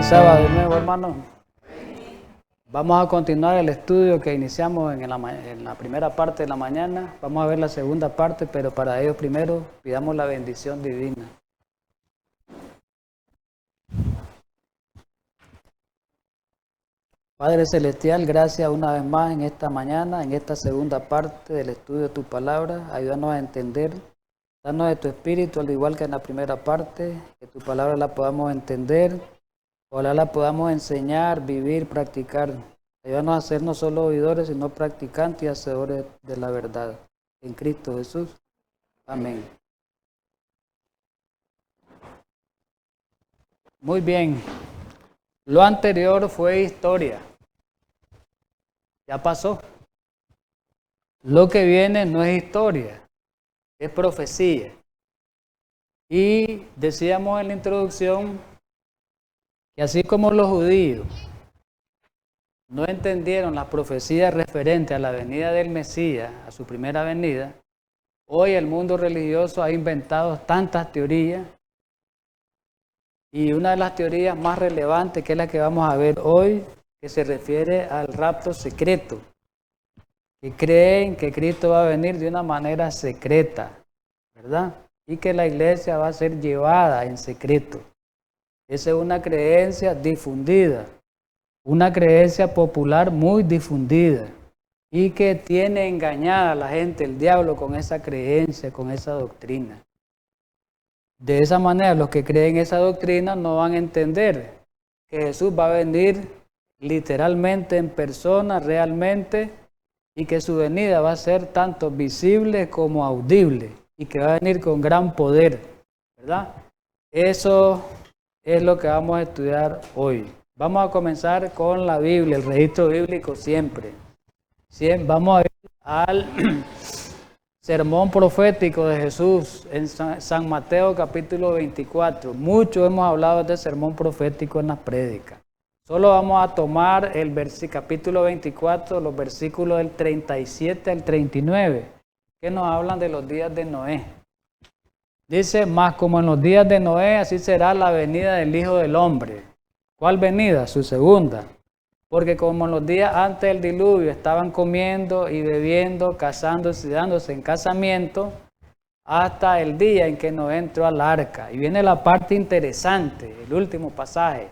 Feliz sábado de nuevo, hermano. Vamos a continuar el estudio que iniciamos en la primera parte de la mañana. Vamos a ver la segunda parte, pero para ello primero pidamos la bendición divina. Padre Celestial, gracias una vez más en esta mañana, en esta segunda parte del estudio de tu palabra. Ayúdanos a entender, danos de tu espíritu, al igual que en la primera parte, que tu palabra la podamos entender, ojalá la podamos enseñar, vivir, practicar. Ayúdanos a ser no solo oidores, sino practicantes y hacedores de la verdad. En Cristo Jesús. Amén. Muy bien. Lo anterior fue historia. Ya pasó. Lo que viene no es historia, es profecía. Y decíamos en la introducción que así como los judíos no entendieron las profecías referentes a la venida del Mesías, a su primera venida, hoy el mundo religioso ha inventado tantas teorías, y una de las teorías más relevantes, que es la que vamos a ver hoy, que se refiere al rapto secreto, que creen que Cristo va a venir de una manera secreta, ¿verdad? Y que la iglesia va a ser llevada en secreto. Esa es una creencia difundida, una creencia popular muy difundida, y que tiene engañada a la gente, el diablo, con esa creencia, con esa doctrina. De esa manera, los que creen esa doctrina no van a entender que Jesús va a venir literalmente en persona, realmente, y que su venida va a ser tanto visible como audible, y que va a venir con gran poder, ¿verdad? Eso es lo que vamos a estudiar hoy. Vamos a comenzar con la Biblia, el registro bíblico siempre. Vamos a ir al sermón profético de Jesús en San Mateo capítulo 24. Mucho hemos hablado de sermón profético en las prédicas. Solo vamos a tomar el capítulo 24, los versículos del 37 al 39, que nos hablan de los días de Noé. Dice, más como en los días de Noé, así será la venida del Hijo del Hombre. ¿Cuál venida? Su segunda. Porque como en los días antes del diluvio estaban comiendo y bebiendo, casándose y dándose en casamiento, hasta el día en que Noé entró al arca. Y viene la parte interesante, el último pasaje.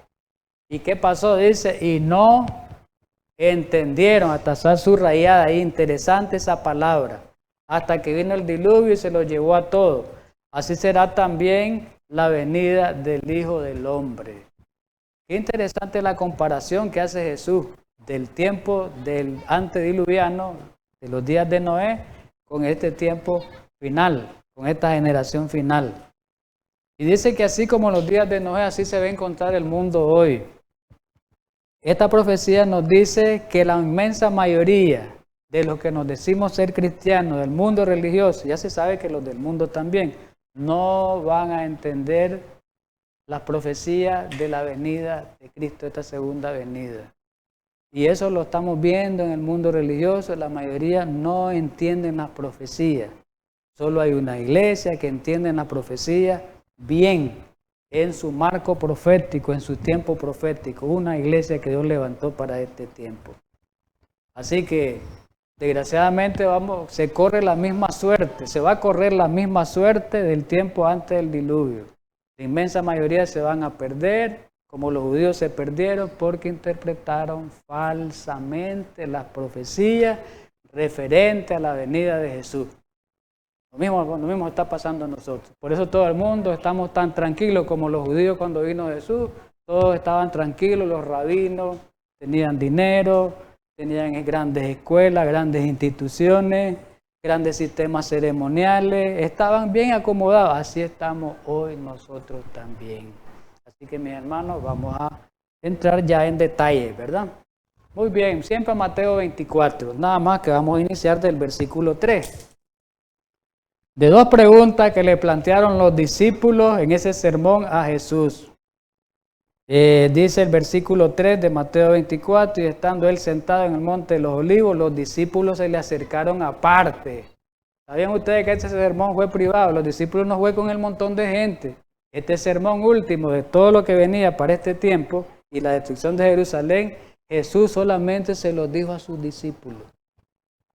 ¿Y qué pasó? Dice, y no entendieron, hasta estar subrayada ahí, interesante esa palabra, hasta que vino el diluvio y se lo llevó a todo. Así será también la venida del Hijo del Hombre. Qué interesante la comparación que hace Jesús del tiempo del antediluviano, de los días de Noé, con este tiempo final, con esta generación final. Y dice que así como los días de Noé, así se va a encontrar el mundo hoy. Esta profecía nos dice que la inmensa mayoría de los que nos decimos ser cristianos del mundo religioso, ya se sabe que los del mundo también, no van a entender las profecías de la venida de Cristo, esta segunda venida. Y eso lo estamos viendo en el mundo religioso, la mayoría no entienden las profecías. Solo hay una iglesia que entiende la profecía bien, en su marco profético, en su tiempo profético, una iglesia que Dios levantó para este tiempo. Así que, desgraciadamente, se corre la misma suerte, se va a correr la misma suerte del tiempo antes del diluvio. La inmensa mayoría se van a perder, como los judíos se perdieron porque interpretaron falsamente las profecías referentes a la venida de Jesús. Lo mismo está pasando a nosotros. Por eso todo el mundo estamos tan tranquilos como los judíos cuando vino Jesús. Todos estaban tranquilos, los rabinos tenían dinero, tenían grandes escuelas, grandes instituciones, grandes sistemas ceremoniales, estaban bien acomodados. Así estamos hoy nosotros también. Así que, mis hermanos, vamos a entrar ya en detalle, ¿verdad? Muy bien, siempre Mateo 24, nada más que vamos a iniciar del versículo 3. De dos preguntas que le plantearon los discípulos en ese sermón a Jesús. Dice el versículo 3 de Mateo 24, y estando él sentado en el monte de los olivos, los discípulos se le acercaron aparte. ¿Sabían ustedes que este sermón fue privado? Los discípulos no fue con el montón de gente. Este sermón último de todo lo que venía para este tiempo y la destrucción de Jerusalén, Jesús solamente se lo dijo a sus discípulos.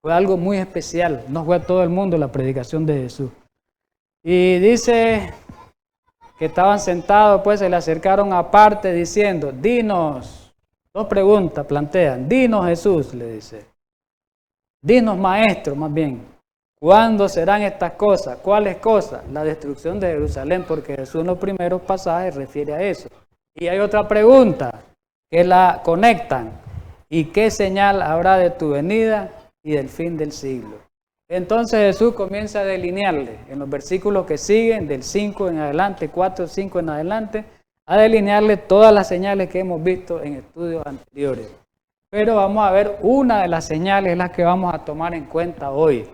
Fue algo muy especial, no fue a todo el mundo la predicación de Jesús. Y dice que estaban sentados, pues se le acercaron aparte diciendo, dinos, dos preguntas plantean, dinos Jesús, le dice, dinos maestro más bien, ¿cuándo serán estas cosas? ¿Cuáles cosas? La destrucción de Jerusalén, porque Jesús en los primeros pasajes refiere a eso. Y hay otra pregunta que la conectan, ¿y qué señal habrá de tu venida y del fin del siglo? Entonces Jesús comienza a delinearle en los versículos que siguen, del 5 en adelante, 4, 5 en adelante, a delinearle todas las señales que hemos visto en estudios anteriores. Pero vamos a ver una de las señales, las que vamos a tomar en cuenta hoy.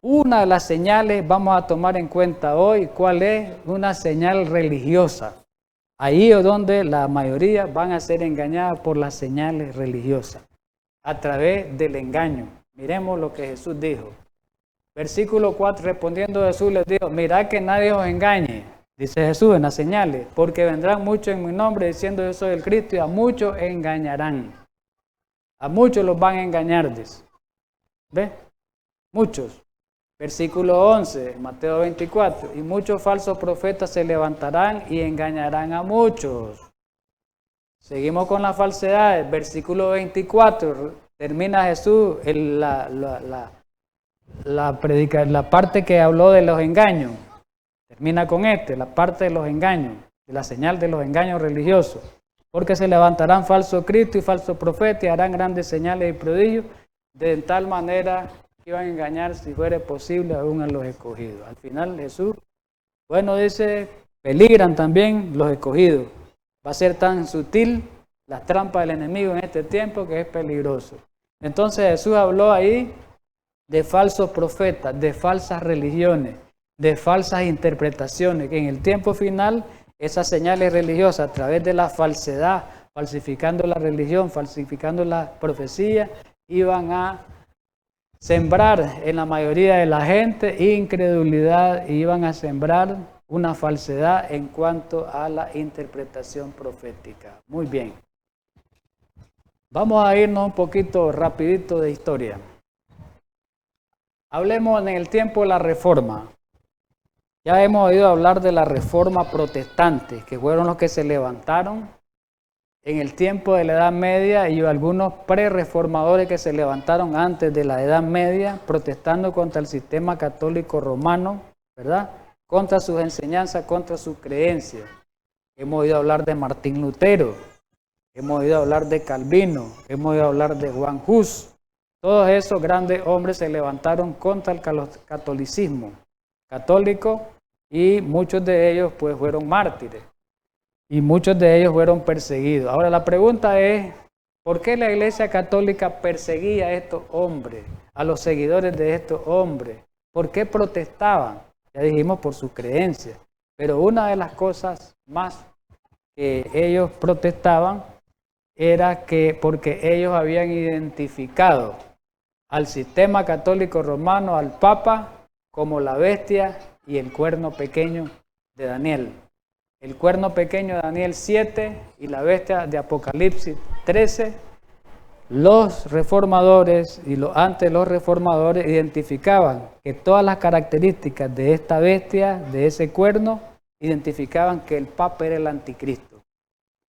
Una de las señales vamos a tomar en cuenta hoy, ¿cuál es? Una señal religiosa. Ahí es donde la mayoría van a ser engañadas por las señales religiosas, a través del engaño. Miremos lo que Jesús dijo. Versículo 4, respondiendo Jesús les dijo, mirad que nadie os engañe, dice Jesús en las señales, porque vendrán muchos en mi nombre diciendo yo soy el Cristo y a muchos engañarán. A muchos los van a engañar, dice. ¿Ve? Muchos. Versículo 11, Mateo 24, y muchos falsos profetas se levantarán y engañarán a muchos. Seguimos con las falsedades. Versículo 24, termina Jesús la parte que habló de los engaños. Termina con la parte de los engaños, de la señal de los engaños religiosos. Porque se levantarán falsos cristos y falsos profetas y harán grandes señales y prodigios, de tal manera que iban a engañar, si fuera posible, aún a los escogidos. Al final Jesús, bueno, dice, peligran también los escogidos. Va a ser tan sutil las trampas del enemigo en este tiempo que es peligroso. Entonces Jesús habló ahí de falsos profetas, de falsas religiones, de falsas interpretaciones, que en el tiempo final esas señales religiosas a través de la falsedad, falsificando la religión, falsificando la profecía, iban a sembrar en la mayoría de la gente incredulidad y iban a sembrar una falsedad en cuanto a la interpretación profética. Muy bien. Vamos a irnos un poquito rapidito de historia. Hablemos en el tiempo de la Reforma. Ya hemos oído hablar de la Reforma protestante, que fueron los que se levantaron en el tiempo de la Edad Media y algunos pre-reformadores que se levantaron antes de la Edad Media, protestando contra el sistema católico romano, ¿verdad? Contra sus enseñanzas, contra sus creencias. Hemos oído hablar de Martín Lutero, hemos oído hablar de Calvino, hemos oído hablar de Juan Hus. Todos esos grandes hombres se levantaron contra el catolicismo católico y muchos de ellos pues fueron mártires y muchos de ellos fueron perseguidos. Ahora la pregunta es, ¿por qué la Iglesia Católica perseguía a estos hombres, a los seguidores de estos hombres? ¿Por qué protestaban? Ya dijimos por sus creencias, pero una de las cosas más que ellos protestaban era que porque ellos habían identificado al sistema católico romano, al Papa, como la bestia y el cuerno pequeño de Daniel. El cuerno pequeño de Daniel 7 y la bestia de Apocalipsis 13. Los reformadores y antes los reformadores identificaban que todas las características de esta bestia, de ese cuerno, identificaban que el Papa era el anticristo.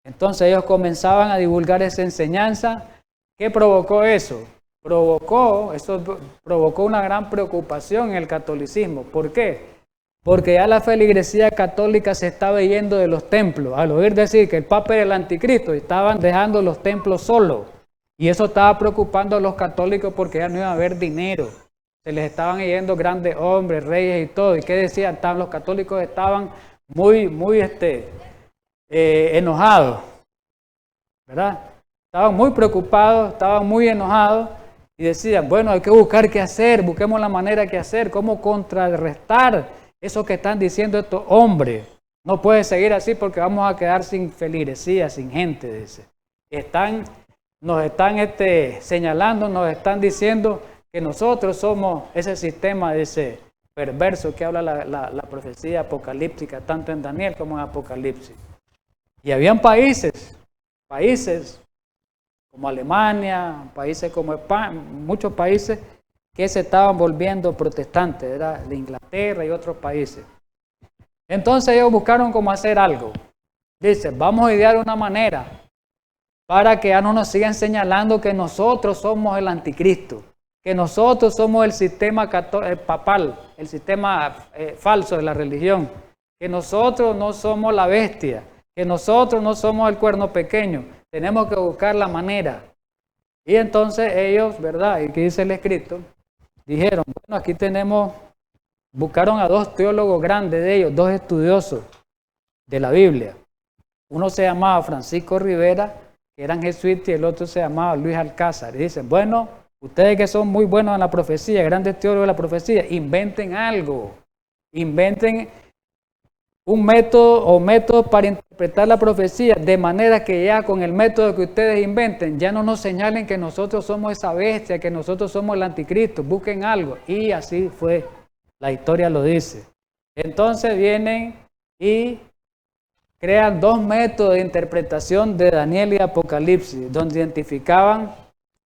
Entonces ellos comenzaban a divulgar esa enseñanza. ¿Qué provocó eso? Eso provocó una gran preocupación en el catolicismo. ¿Por qué? Porque ya la feligresía católica se estaba yendo de los templos. Al oír decir que el Papa era el anticristo, estaban dejando los templos solos. Y eso estaba preocupando a los católicos porque ya no iba a haber dinero. Se les estaban yendo grandes hombres, reyes y todo. ¿Y qué decían? Los católicos estaban muy enojados, ¿verdad? Estaban muy preocupados, estaban muy enojados. Y decían, bueno, hay que buscar qué hacer, busquemos la manera que hacer, cómo contrarrestar eso que están diciendo estos hombres. No puede seguir así porque vamos a quedar sin feligresía, sin gente, dice. Nos están señalando, nos están diciendo que nosotros somos ese sistema de ese perverso que habla la profecía apocalíptica, tanto en Daniel como en Apocalipsis. Y habían países como Alemania, países como España, muchos países que se estaban volviendo protestantes, era de Inglaterra y otros países. Entonces ellos buscaron cómo hacer algo. Dice, vamos a idear una manera para que ya no nos sigan señalando que nosotros somos el anticristo, que nosotros somos el sistema papal, el sistema falso de la religión, que nosotros no somos la bestia, que nosotros no somos el cuerno pequeño. Tenemos que buscar la manera. Y entonces ellos, ¿verdad? Y aquí dice el escrito, dijeron, bueno, aquí buscaron a dos teólogos grandes de ellos, dos estudiosos de la Biblia. Uno se llamaba Francisco Rivera, que eran jesuitas, y el otro se llamaba Luis Alcázar. Y dicen, bueno, ustedes que son muy buenos en la profecía, grandes teólogos de la profecía, inventen algo, inventen un método o métodos para interpretar la profecía, de manera que ya con el método que ustedes inventen, ya no nos señalen que nosotros somos esa bestia, que nosotros somos el anticristo, busquen algo. Y así fue, la historia lo dice. Entonces vienen y crean dos métodos de interpretación de Daniel y Apocalipsis, donde identificaban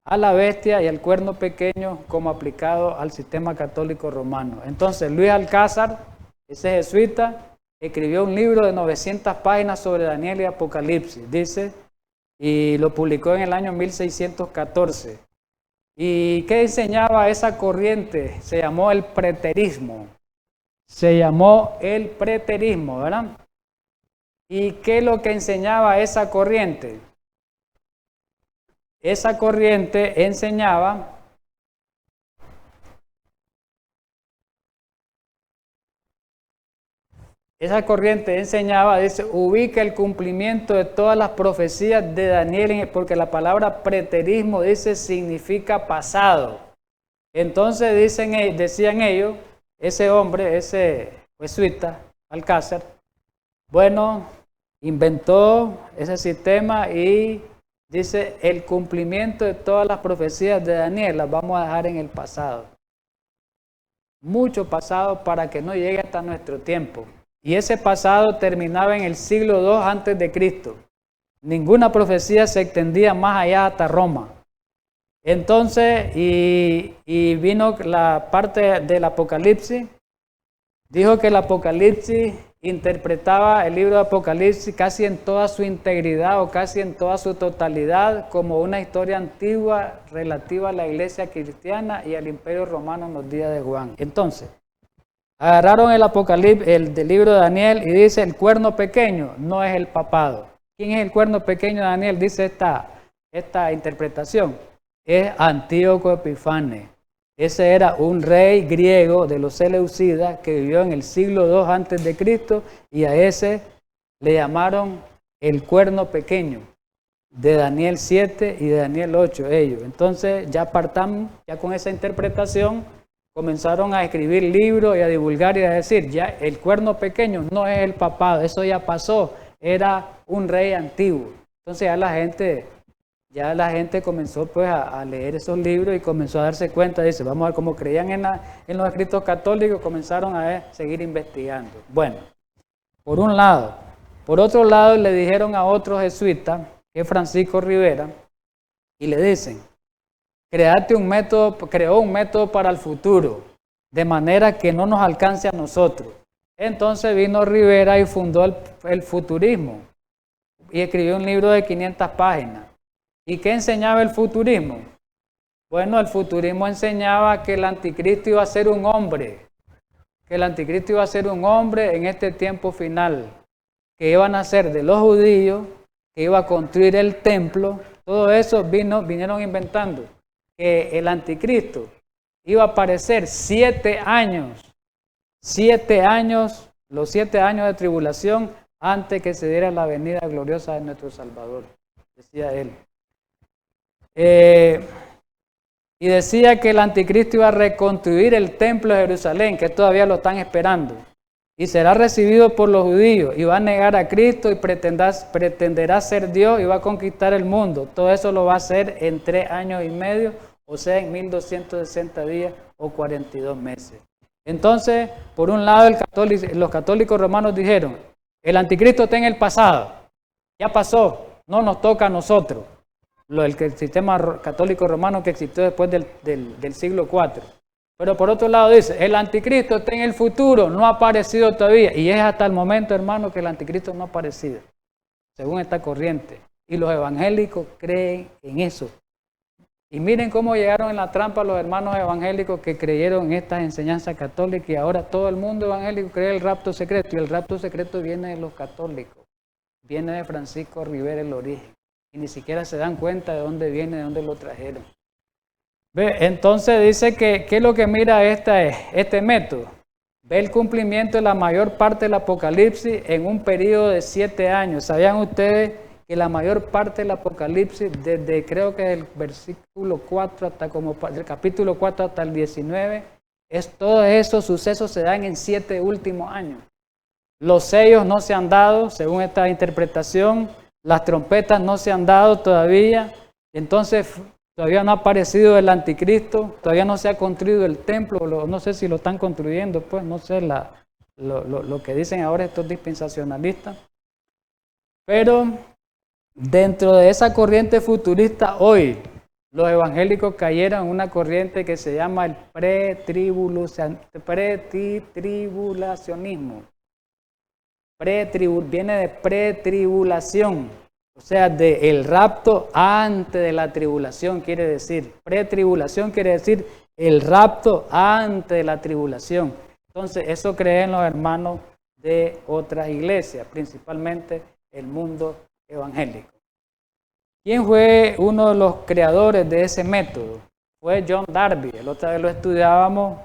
a la bestia y al cuerno pequeño como aplicado al sistema católico romano. Entonces Luis Alcázar, ese jesuita, escribió un libro de 900 páginas sobre Daniel y Apocalipsis, dice, y lo publicó en el año 1614. ¿Y qué enseñaba esa corriente? Se llamó el preterismo. ¿Verdad? ¿Y qué es lo que enseñaba esa corriente? Esa corriente enseñaba dice, ubica el cumplimiento de todas las profecías de Daniel, porque la palabra preterismo, dice, significa pasado. Entonces decían ellos, ese hombre, ese jesuita, Alcázar, bueno, inventó ese sistema y dice, el cumplimiento de todas las profecías de Daniel las vamos a dejar en el pasado. Mucho pasado para que no llegue hasta nuestro tiempo. Y ese pasado terminaba en el siglo II antes de Cristo. Ninguna profecía se extendía más allá hasta Roma. Entonces, y vino la parte del Apocalipsis. Dijo que el Apocalipsis interpretaba el libro de Apocalipsis casi en toda su integridad o casi en toda su totalidad como una historia antigua relativa a la iglesia cristiana y al imperio romano en los días de Juan. Entonces, agarraron el Apocalipsis, el del libro de Daniel, y dice, el cuerno pequeño no es el papado. ¿Quién es el cuerno pequeño de Daniel? Dice esta interpretación. Es Antíoco Epifanes. Ese era un rey griego de los Seleucidas que vivió en el siglo II antes de Cristo, y a ese le llamaron el cuerno pequeño, de Daniel 7 y de Daniel 8 ellos. Entonces ya con esa interpretación, comenzaron a escribir libros y a divulgar y a decir, ya el cuerno pequeño no es el papado, eso ya pasó, era un rey antiguo. Entonces ya la gente comenzó pues a leer esos libros y comenzó a darse cuenta, dice, vamos a ver cómo creían en los escritos católicos, comenzaron a seguir investigando. Bueno, por un lado. Por otro lado, le dijeron a otro jesuita, que es Francisco Rivera, y le dicen, creó un método para el futuro, de manera que no nos alcance a nosotros. Entonces vino Rivera y fundó el futurismo, y escribió un libro de 500 páginas. ¿Y qué enseñaba el futurismo? Bueno, el futurismo enseñaba que el anticristo iba a ser un hombre, en este tiempo final, que iba a nacer de los judíos, que iba a construir el templo. Todo eso vinieron inventando, que el anticristo iba a aparecer 7 años, los 7 años de tribulación antes que se diera la venida gloriosa de nuestro Salvador, decía él. Y decía que el anticristo iba a reconstruir el templo de Jerusalén, que todavía lo están esperando, y será recibido por los judíos, y va a negar a Cristo y pretenderá ser Dios y va a conquistar el mundo. Todo eso lo va a hacer en 3 años y medio, o sea, en 1260 días o 42 meses. Entonces, por un lado, los católicos romanos dijeron, el anticristo está en el pasado, Ya pasó, no nos toca a nosotros. El sistema católico romano que existió después del siglo IV. Pero por otro lado dice, el anticristo está en el futuro, no ha aparecido todavía. Y es hasta el momento, hermano, que el anticristo no ha aparecido, según esta corriente. Y los evangélicos creen en eso. Y miren cómo llegaron en la trampa los hermanos evangélicos que creyeron en estas enseñanzas católicas, y ahora todo el mundo evangélico cree el rapto secreto, y el rapto secreto viene de los católicos, viene de Francisco Rivera el origen, y ni siquiera se dan cuenta de dónde viene, de dónde lo trajeron. ¿Ve? Entonces dice que ¿qué es lo que mira este método? Ve el cumplimiento de la mayor parte del Apocalipsis en un periodo de 7 años. ¿Sabían ustedes que la mayor parte del Apocalipsis, desde creo que del versículo 4 hasta del capítulo 4 hasta el 19, todos esos sucesos se dan en 7 últimos años? Los sellos no se han dado, según esta interpretación, las trompetas no se han dado todavía, entonces todavía no ha aparecido el anticristo, todavía no se ha construido el templo, no sé si lo están construyendo, pues no sé lo que dicen ahora estos dispensacionalistas, pero dentro de esa corriente futurista hoy, los evangélicos cayeron en una corriente que se llama el pretribulacionismo. Viene de pretribulación, o sea, del rapto antes de la tribulación, quiere decir. Pretribulación quiere decir el rapto antes de la tribulación. Entonces, eso creen los hermanos de otras iglesias, principalmente el mundo evangélico. ¿Quién fue uno de los creadores de ese método? Fue John Darby. La otra vez lo estudiábamos,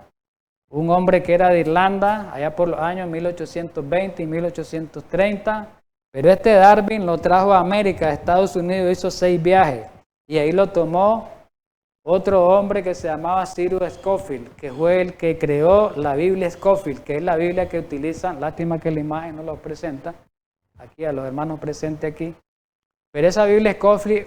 un hombre que era de Irlanda, allá por los años 1820 y 1830. Pero este Darwin lo trajo a América, a Estados Unidos, hizo 6 viajes. Y ahí lo tomó otro hombre que se llamaba Cyrus Scofield, que fue el que creó la Biblia Scofield, que es la Biblia que utilizan, lástima que la imagen no lo presenta, aquí a los hermanos presentes aquí. Pero esa Biblia Scofield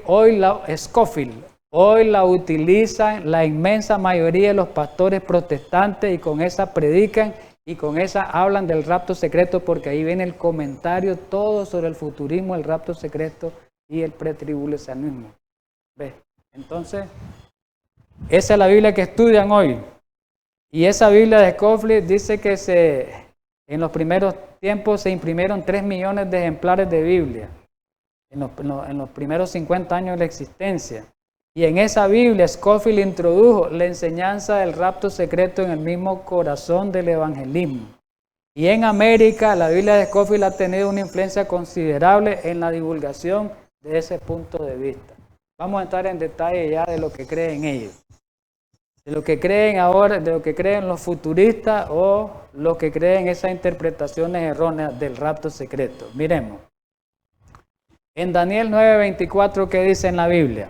hoy la utilizan la inmensa mayoría de los pastores protestantes, y con esa predican y con esa hablan del rapto secreto, porque ahí viene el comentario todo sobre el futurismo, el rapto secreto y el pretribulacionismo. ¿Ves? Entonces, esa es la Biblia que estudian hoy. Y esa Biblia de Scofield dice que en los primeros tiempos se imprimieron 3 millones de ejemplares de Biblia. En los primeros 50 años de la existencia. Y en esa Biblia Scofield introdujo la enseñanza del rapto secreto en el mismo corazón del evangelismo. Y en América la Biblia de Scofield ha tenido una influencia considerable en la divulgación de ese punto de vista. Vamos a entrar en detalle ya de lo que creen ellos. De lo que creen ahora, de lo que creen los futuristas o los que creen esas interpretaciones erróneas del rapto secreto. Miremos. En Daniel 9:24, ¿qué dice en la Biblia?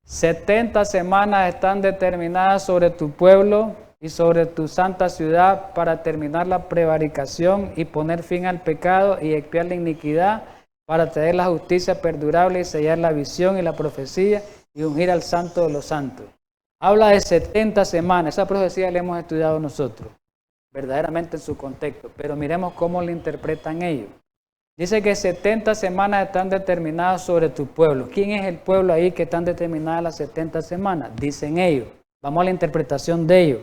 70 semanas están determinadas sobre tu pueblo y sobre tu santa ciudad para terminar la prevaricación y poner fin al pecado y expiar la iniquidad, para traer la justicia perdurable y sellar la visión y la profecía y ungir al santo de los santos. Habla de 70 semanas, esa profecía la hemos estudiado nosotros, verdaderamente en su contexto, pero miremos cómo la interpretan ellos. Dice que 70 semanas están determinadas sobre tu pueblo. ¿Quién es el pueblo ahí que están determinadas las 70 semanas? Dicen ellos. Vamos a la interpretación de ellos,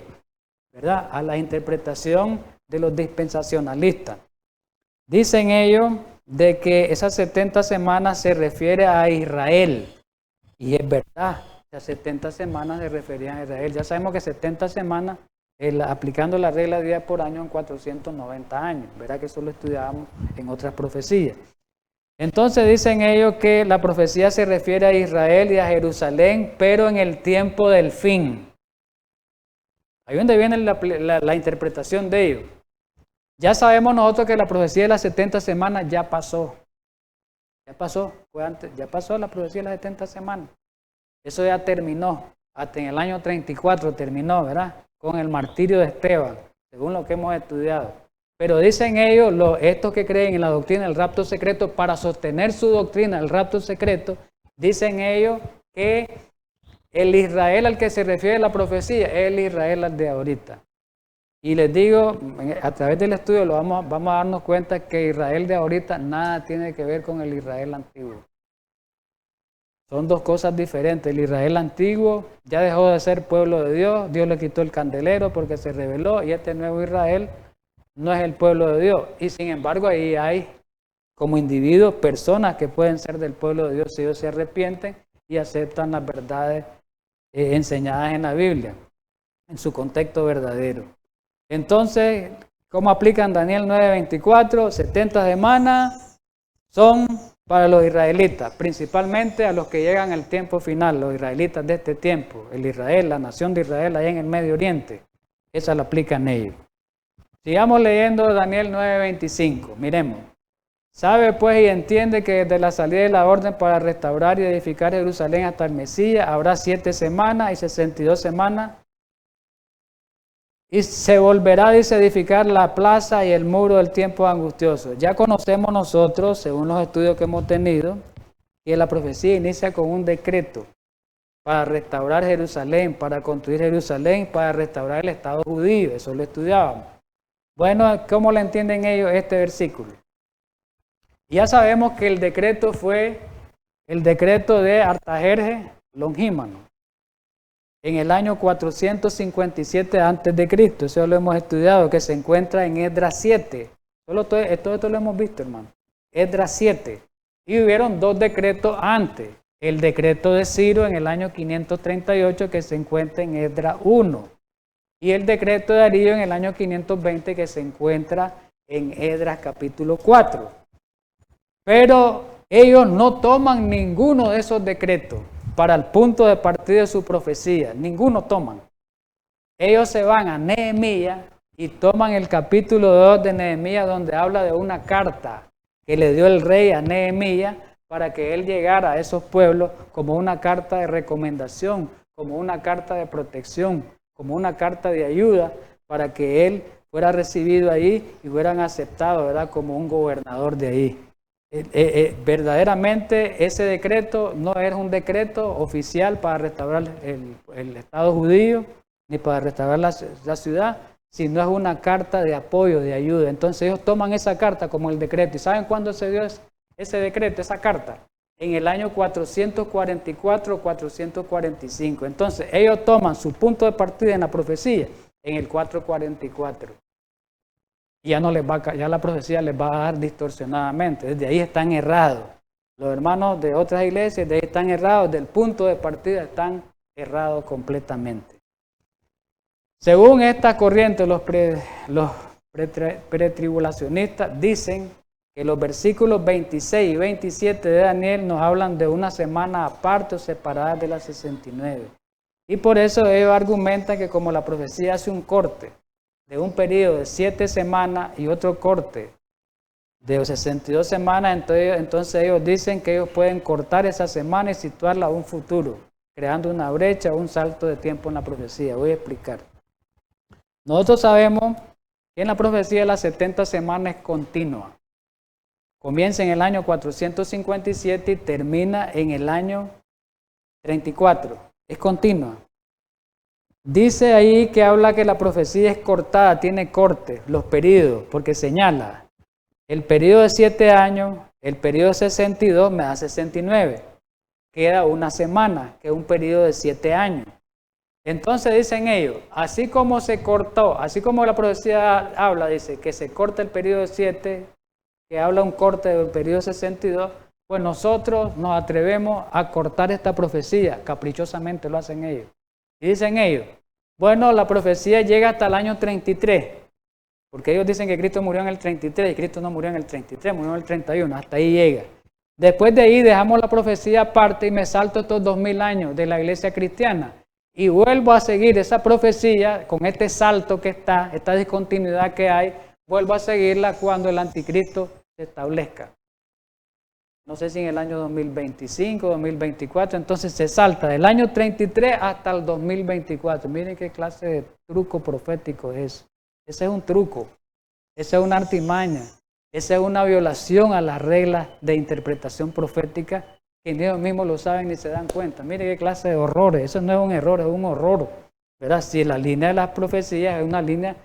¿verdad? A la interpretación de los dispensacionalistas. Dicen ellos de que esas 70 semanas se refiere a Israel. Y es verdad, las 70 semanas se referían a Israel. Ya sabemos que 70 semanas, aplicando la regla de día por año, en 490 años. Verá que eso lo estudiábamos en otras profecías. Entonces dicen ellos que la profecía se refiere a Israel y a Jerusalén, pero en el tiempo del fin. Ahí es donde viene la interpretación de ellos. Ya sabemos nosotros que la profecía de las 70 semanas ya pasó. Ya pasó, fue antes, ya pasó la profecía de las 70 semanas. Eso ya terminó. Hasta en el año 34 terminó, ¿verdad? Con el martirio de Esteban, según lo que hemos estudiado. Pero dicen ellos, estos que creen en la doctrina del rapto secreto, para sostener su doctrina del rapto secreto, dicen ellos que el Israel al que se refiere la profecía es el Israel al de ahorita. Y les digo, a través del estudio vamos a darnos cuenta que Israel de ahorita nada tiene que ver con el Israel antiguo. Son dos cosas diferentes. El Israel antiguo ya dejó de ser pueblo de Dios, Dios le quitó el candelero porque se rebeló, y este nuevo Israel no es el pueblo de Dios. Y sin embargo ahí hay como individuos, personas que pueden ser del pueblo de Dios si ellos se arrepienten y aceptan las verdades enseñadas en la Biblia, en su contexto verdadero. Entonces, ¿cómo aplican Daniel 9:24? 70 semanas son para los israelitas, principalmente a los que llegan al tiempo final, los israelitas de este tiempo, el Israel, la nación de Israel allá en el Medio Oriente. Esa la aplican ellos. Sigamos leyendo Daniel 9:25. Miremos. Sabe pues y entiende que desde la salida de la orden para restaurar y edificar Jerusalén hasta el Mesías habrá 7 semanas y 62 semanas. Y se volverá a edificar la plaza y el muro del tiempo angustioso. Ya conocemos nosotros, según los estudios que hemos tenido, que la profecía inicia con un decreto para restaurar Jerusalén, para construir Jerusalén, para restaurar el Estado judío. Eso lo estudiábamos. Bueno, ¿cómo lo entienden ellos este versículo? Ya sabemos que el decreto fue el decreto de Artajerjes Longímano en el año 457 a.C. Eso lo hemos estudiado, que se encuentra en Esdras 7. Todo esto lo hemos visto, hermano. Esdras 7. Y hubieron 2 decretos antes. El decreto de Ciro en el año 538 que se encuentra en Esdras 1. Y el decreto de Darío en el año 520 que se encuentra en Esdras capítulo 4. Pero ellos no toman ninguno de esos decretos para el punto de partida de su profecía. Ninguno toman. Ellos se van a Nehemías y toman el capítulo 2 de Nehemías, donde habla de una carta que le dio el rey a Nehemías para que él llegara a esos pueblos como una carta de recomendación, como una carta de protección, como una carta de ayuda, para que él fuera recibido ahí y fueran aceptados, ¿verdad?, como un gobernador de ahí. Verdaderamente ese decreto no era un decreto oficial para restaurar el Estado judío ni para restaurar la ciudad, sino es una carta de apoyo, de ayuda. Entonces ellos toman esa carta como el decreto. ¿Y saben cuándo se dio ese decreto, esa carta? En el año 444 445. Entonces ellos toman su punto de partida en la profecía en el 444. Y ya la profecía les va a dar distorsionadamente. Desde ahí están errados. Los hermanos de otras iglesias de ahí están errados. Del punto de partida están errados completamente. Según esta corriente, los pretribulacionistas dicen que los versículos 26 y 27 de Daniel nos hablan de una semana aparte o separada de las 69. Y por eso ellos argumentan que como la profecía hace un corte de un periodo de 7 semanas y otro corte de 62 semanas, entonces ellos dicen que ellos pueden cortar esa semana y situarla a un futuro, creando una brecha o un salto de tiempo en la profecía. Voy a explicar. Nosotros sabemos que en la profecía las 70 semanas es continua. Comienza en el año 457 y termina en el año 34. Es continua. Dice ahí que habla que la profecía es cortada, tiene corte, los periodos, porque señala el periodo de 7 años, el periodo de 62 me da 69. Queda una semana, que es un periodo de 7 años. Entonces dicen ellos, así como se cortó, así como la profecía habla, dice que se corta el periodo de 7, que habla un corte del periodo 62, pues nosotros nos atrevemos a cortar esta profecía, caprichosamente lo hacen ellos. Y dicen ellos, bueno, la profecía llega hasta el año 33, porque ellos dicen que Cristo murió en el 33 y Cristo no murió en el 33, murió en el 31, hasta ahí llega. Después de ahí dejamos la profecía aparte y me salto estos 2000 años de la iglesia cristiana y vuelvo a seguir esa profecía con este salto que está, esta discontinuidad que hay, vuelvo a seguirla cuando el anticristo se establezca. No sé si en el año 2025, 2024, entonces se salta del año 33 hasta el 2024. Miren qué clase de truco profético es eso. Ese es un truco, esa es una artimaña, esa es una violación a las reglas de interpretación profética que ni ellos mismos lo saben ni se dan cuenta. Miren qué clase de horrores, eso no es un error, es un horror. ¿Verdad? Si la línea de las profecías es una línea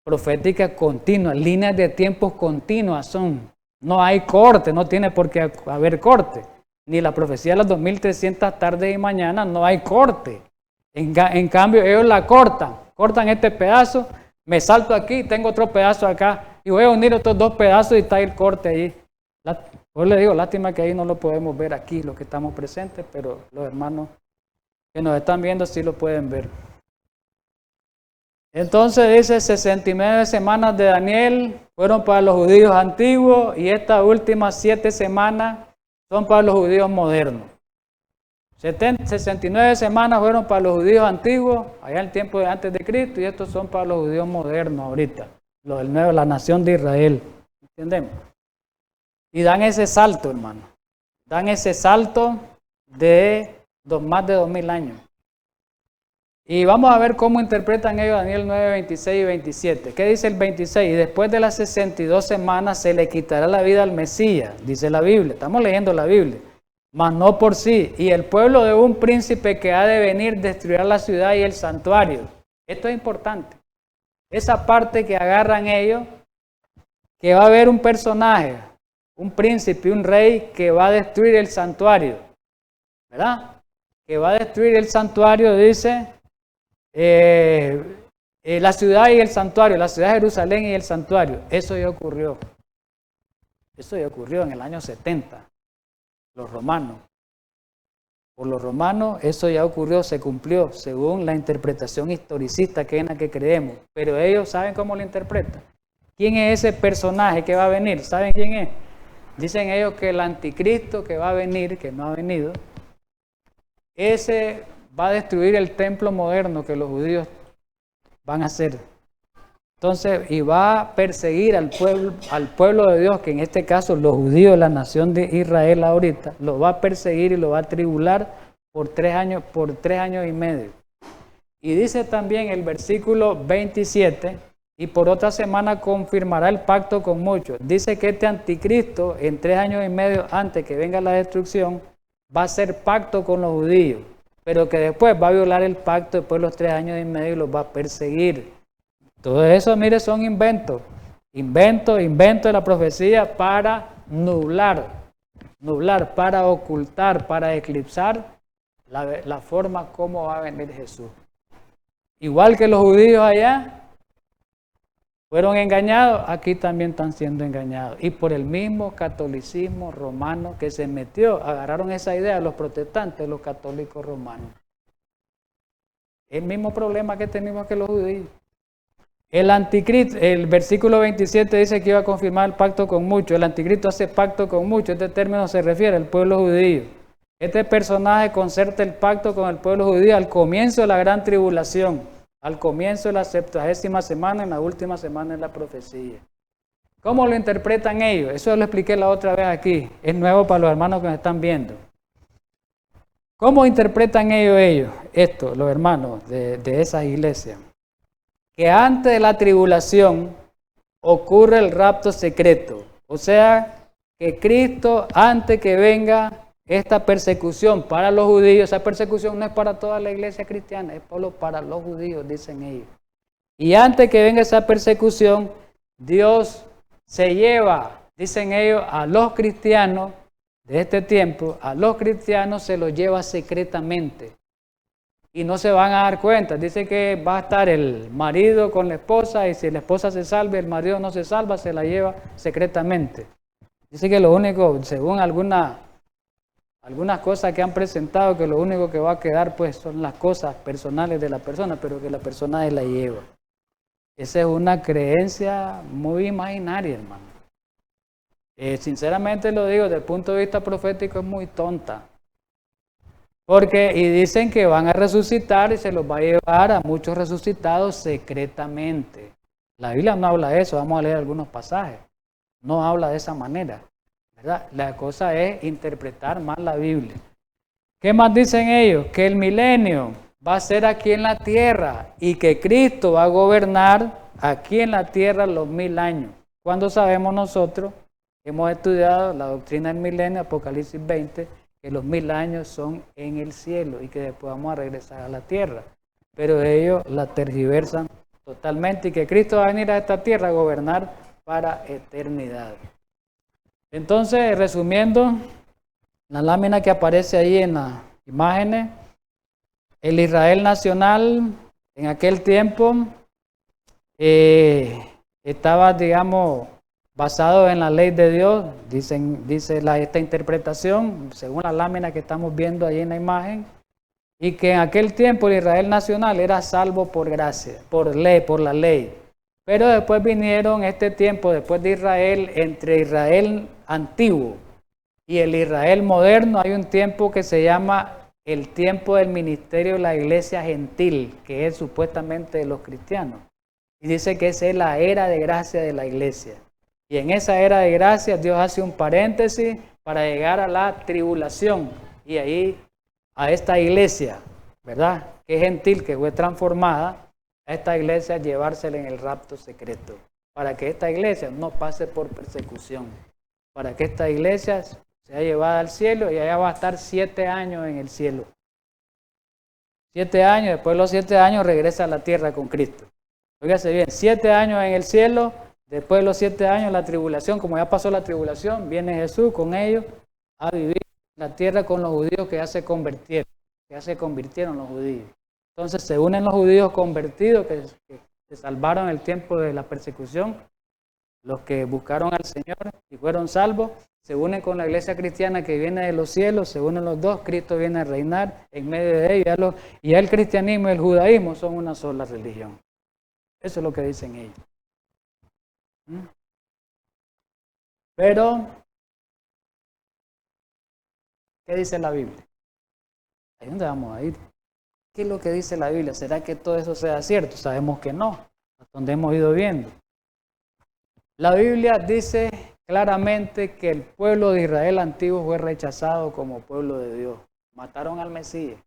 profética continua, líneas de tiempos continuas son. No hay corte, no tiene por qué haber corte. Ni la profecía de las 2300 tardes y mañanas, no hay corte. En cambio, ellos la cortan este pedazo, me salto aquí, tengo otro pedazo acá, y voy a unir estos dos pedazos y está el corte ahí. Yo le digo, lástima que ahí no lo podemos ver aquí, los que estamos presentes, pero los hermanos que nos están viendo sí lo pueden ver. Entonces dice, 69 semanas de Daniel fueron para los judíos antiguos y estas últimas 7 semanas son para los judíos modernos. 69 semanas fueron para los judíos antiguos, allá en el tiempo de antes de Cristo, y estos son para los judíos modernos ahorita, los del nuevo, la nación de Israel. ¿Entendemos? Y dan ese salto, hermano. Dan ese salto de más de 2000 años. Y vamos a ver cómo interpretan ellos Daniel 9, 26 y 27. ¿Qué dice el 26? Y después de las 62 semanas se le quitará la vida al Mesías, dice la Biblia. Estamos leyendo la Biblia. Mas no por sí. Y el pueblo de un príncipe que ha de venir destruirá la ciudad y el santuario. Esto es importante. Esa parte que agarran ellos, que va a haber un personaje, un príncipe, un rey que va a destruir el santuario. ¿Verdad? Que va a destruir el santuario, dice, la ciudad y el santuario, la ciudad de Jerusalén y el santuario. Eso ya ocurrió. Eso ya ocurrió en el año 70. Los romanos. Por los romanos eso ya ocurrió, se cumplió, según la interpretación historicista que es en la que creemos. Pero ellos saben cómo lo interpretan. ¿Quién es ese personaje que va a venir? ¿Saben quién es? Dicen ellos que el anticristo que va a venir, que no ha venido, ese va a destruir el templo moderno que los judíos van a hacer. Entonces, y va a perseguir al pueblo de Dios, que en este caso los judíos, la nación de Israel ahorita, lo va a perseguir y lo va a tribular por 3 años y medio. Y dice también el versículo 27, y por otra semana confirmará el pacto con muchos. Dice que este anticristo, en 3 años y medio antes que venga la destrucción, va a hacer pacto con los judíos, pero que después va a violar el pacto después de los 3 años y medio y los va a perseguir. Todo eso, mire, son inventos de la profecía para nublar, para ocultar, para eclipsar la forma como va a venir Jesús. Igual que los judíos allá fueron engañados, aquí también están siendo engañados. Y por el mismo catolicismo romano que se metió, agarraron esa idea los protestantes, los católicos romanos. El mismo problema que tenemos que los judíos. El anticristo, el versículo 27 dice que iba a confirmar el pacto con muchos. El anticristo hace pacto con muchos. Este término se refiere al pueblo judío. Este personaje concerta el pacto con el pueblo judío al comienzo de la gran tribulación, al comienzo de la 70ª semana, en la última semana de la profecía. ¿Cómo lo interpretan ellos? Eso lo expliqué la otra vez aquí. Es nuevo para los hermanos que me están viendo. ¿Cómo interpretan ellos esto, los hermanos de esas iglesias? Que antes de la tribulación ocurre el rapto secreto. O sea, que Cristo, antes que venga esta persecución para los judíos, esa persecución no es para toda la iglesia cristiana, es solo para los judíos, dicen ellos. Y antes que venga esa persecución, Dios se lleva, dicen ellos, a los cristianos de este tiempo, a los cristianos se los lleva secretamente. Y no se van a dar cuenta. Dice que va a estar el marido con la esposa y si la esposa se salva y el marido no se salva, se la lleva secretamente. Dice que lo único, según algunas cosas que han presentado, que lo único que va a quedar pues son las cosas personales de la persona, pero que la persona se la lleva. Esa es una creencia muy imaginaria, hermano. Sinceramente lo digo, desde el punto de vista profético es muy tonta. Y dicen que van a resucitar y se los va a llevar a muchos resucitados secretamente. La Biblia no habla de eso, vamos a leer algunos pasajes. No habla de esa manera, ¿verdad? La cosa es interpretar mal la Biblia. ¿Qué más dicen ellos? Que el milenio va a ser aquí en la tierra y que Cristo va a gobernar aquí en la tierra los 1000 años. ¿Cuándo sabemos nosotros? Hemos estudiado la doctrina del milenio, Apocalipsis 20, que los 1000 años son en el cielo y que después vamos a regresar a la tierra. Pero ellos la tergiversan totalmente, y que Cristo va a venir a esta tierra a gobernar para eternidad. Entonces, resumiendo, la lámina que aparece ahí en las imágenes, el Israel nacional en aquel tiempo estaba, digamos, basado en la ley de Dios, dice esta interpretación, según la lámina que estamos viendo ahí en la imagen, y que en aquel tiempo el Israel nacional era salvo por gracia, por la ley. Pero después vinieron este tiempo, después de Israel, entre Israel antiguo y el Israel moderno, hay un tiempo que se llama el tiempo del ministerio de la iglesia gentil, que es supuestamente de los cristianos. Y dice que esa es la era de gracia de la iglesia. Y en esa era de gracia Dios hace un paréntesis para llegar a la tribulación. Y ahí a esta iglesia, ¿verdad? Que es gentil, que fue transformada, a esta iglesia llevársela en el rapto secreto. Para que esta iglesia no pase por persecución. Para que esta iglesia sea llevada al cielo y allá va a estar 7 años en el cielo. 7 años, después de los 7 años regresa a la tierra con Cristo. Fíjese bien, 7 años en el cielo, después de los 7 años la tribulación, como ya pasó la tribulación, viene Jesús con ellos a vivir en la tierra con los judíos que ya se convirtieron los judíos. Entonces se unen los judíos convertidos que se salvaron en el tiempo de la persecución, los que buscaron al Señor y fueron salvos, se unen con la iglesia cristiana que viene de los cielos, se unen los dos, Cristo viene a reinar en medio de ellos, y ya el cristianismo y el judaísmo son una sola religión. Eso es lo que dicen ellos. Pero, ¿qué dice la Biblia? ¿A dónde vamos a ir? ¿Qué es lo que dice la Biblia? ¿Será que todo eso sea cierto? Sabemos que no, hasta donde hemos ido viendo. La Biblia dice claramente que el pueblo de Israel antiguo fue rechazado como pueblo de Dios. Mataron al Mesías,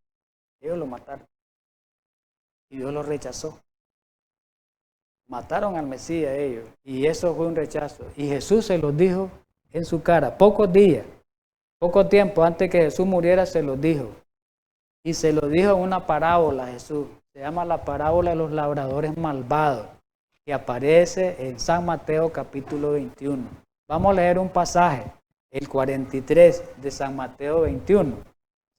ellos lo mataron y Dios lo rechazó. Mataron al Mesías ellos y eso fue un rechazo. Y Jesús se los dijo en su cara, pocos días, poco tiempo antes que Jesús muriera se los dijo. Y se lo dijo en una parábola Jesús, se llama la parábola de los labradores malvados, que aparece en San Mateo capítulo 21. Vamos a leer un pasaje, el 43 de San Mateo 21.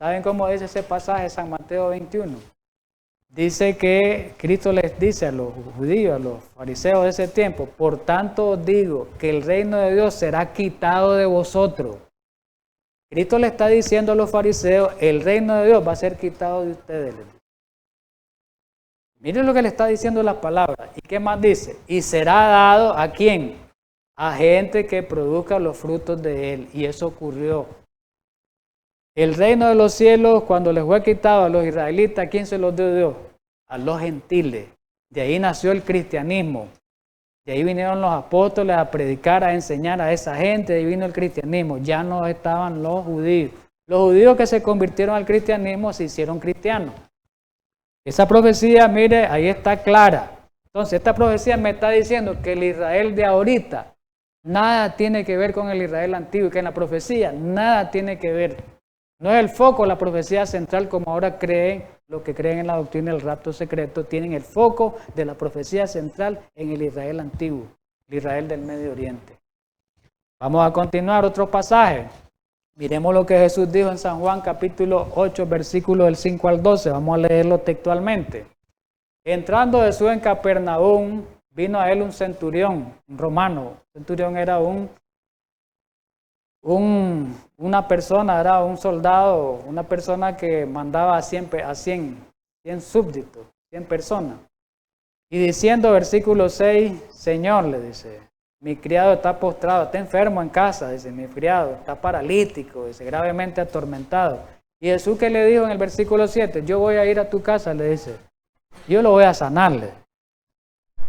¿Saben cómo dice ese pasaje de San Mateo 21? Dice que Cristo les dice a los judíos, a los fariseos de ese tiempo, por tanto os digo que el reino de Dios será quitado de vosotros. Cristo le está diciendo a los fariseos, el reino de Dios va a ser quitado de ustedes. Miren lo que le está diciendo las palabras. ¿Y qué más dice? Y será dado ¿a quién? A gente que produzca los frutos de él. Y eso ocurrió. El reino de los cielos, cuando les fue quitado a los israelitas, ¿a quién se los dio Dios? A los gentiles. De ahí nació el cristianismo. De ahí vinieron los apóstoles a predicar, a enseñar a esa gente. De ahí vino el cristianismo. Ya no estaban los judíos. Los judíos que se convirtieron al cristianismo se hicieron cristianos. Esa profecía, mire, ahí está clara. Entonces, esta profecía me está diciendo que el Israel de ahorita nada tiene que ver con el Israel antiguo y que en la profecía nada tiene que ver. No es el foco la profecía central como ahora creen, los que creen en la doctrina del rapto secreto, tienen el foco de la profecía central en el Israel antiguo, el Israel del Medio Oriente. Vamos a continuar otro pasaje. Miremos lo que Jesús dijo en San Juan capítulo 8, versículo del 5 al 12. Vamos a leerlo textualmente. Entrando Jesús en Capernaum, vino a él un centurión, un romano. Un centurión era una persona, era un soldado, una persona que mandaba a 100 súbditos, 100 personas. Y diciendo, versículo 6, Señor, le dice, mi criado está postrado, está enfermo en casa, dice, mi criado está paralítico, dice, gravemente atormentado. Y Jesús, ¿qué le dijo en el versículo 7? Yo voy a ir a tu casa, le dice, yo lo voy a sanarle.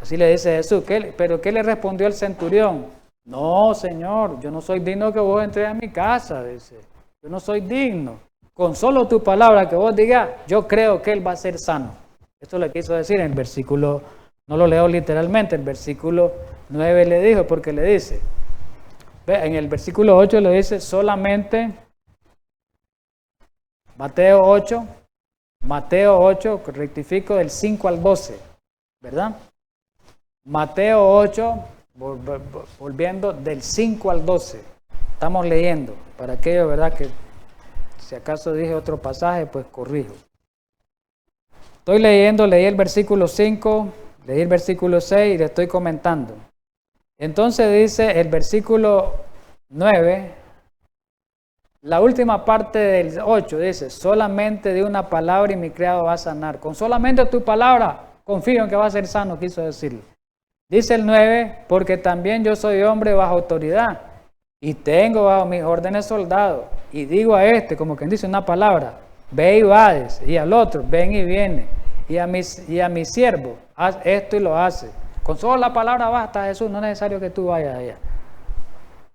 Así le dice Jesús, ¿pero qué le respondió el centurión? No, Señor, yo no soy digno que vos entres a mi casa, dice. Yo no soy digno. Con solo tu palabra que vos digas, yo creo que él va a ser sano. Esto le quiso decir en el versículo, no lo leo literalmente, el versículo 9 le dijo, porque le dice, en el versículo 8 le dice solamente, Mateo 8, rectifico del 5 al 12, ¿verdad? Mateo 8, volviendo del 5 al 12. Estamos leyendo, para aquello, ¿verdad? Que si acaso dije otro pasaje, pues corrijo. Estoy leyendo, leí el versículo 5, leí el versículo 6 y le estoy comentando. Entonces dice el versículo 9, la última parte del 8 dice, solamente de una palabra y mi criado va a sanar. Con solamente tu palabra, confío en que va a ser sano, quiso decirle. Dice el 9, porque también yo soy hombre bajo autoridad y tengo bajo mis órdenes soldados. Y digo a este, como quien dice una palabra, ve y vades, y al otro, ven y viene. Y a mi siervo, haz esto y lo hace. Con solo la palabra basta, Jesús, no es necesario que tú vayas allá.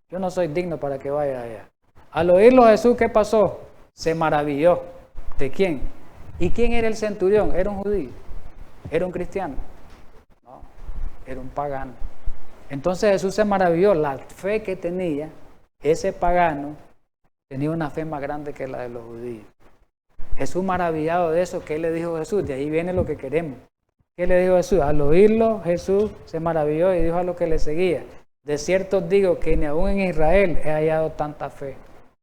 Yo no soy digno para que vayas allá. Al oírlo Jesús, ¿qué pasó? Se maravilló. ¿De quién? ¿Y quién era el centurión? ¿Era un judío? ¿Era un cristiano? No, era un pagano. Entonces Jesús se maravilló. La fe que tenía ese pagano tenía una fe más grande que la de los judíos. Jesús maravillado de eso, ¿qué le dijo Jesús? De ahí viene lo que queremos. ¿Qué le dijo Jesús? Al oírlo, Jesús se maravilló y dijo a los que le seguía, de cierto os digo que ni aún en Israel he hallado tanta fe.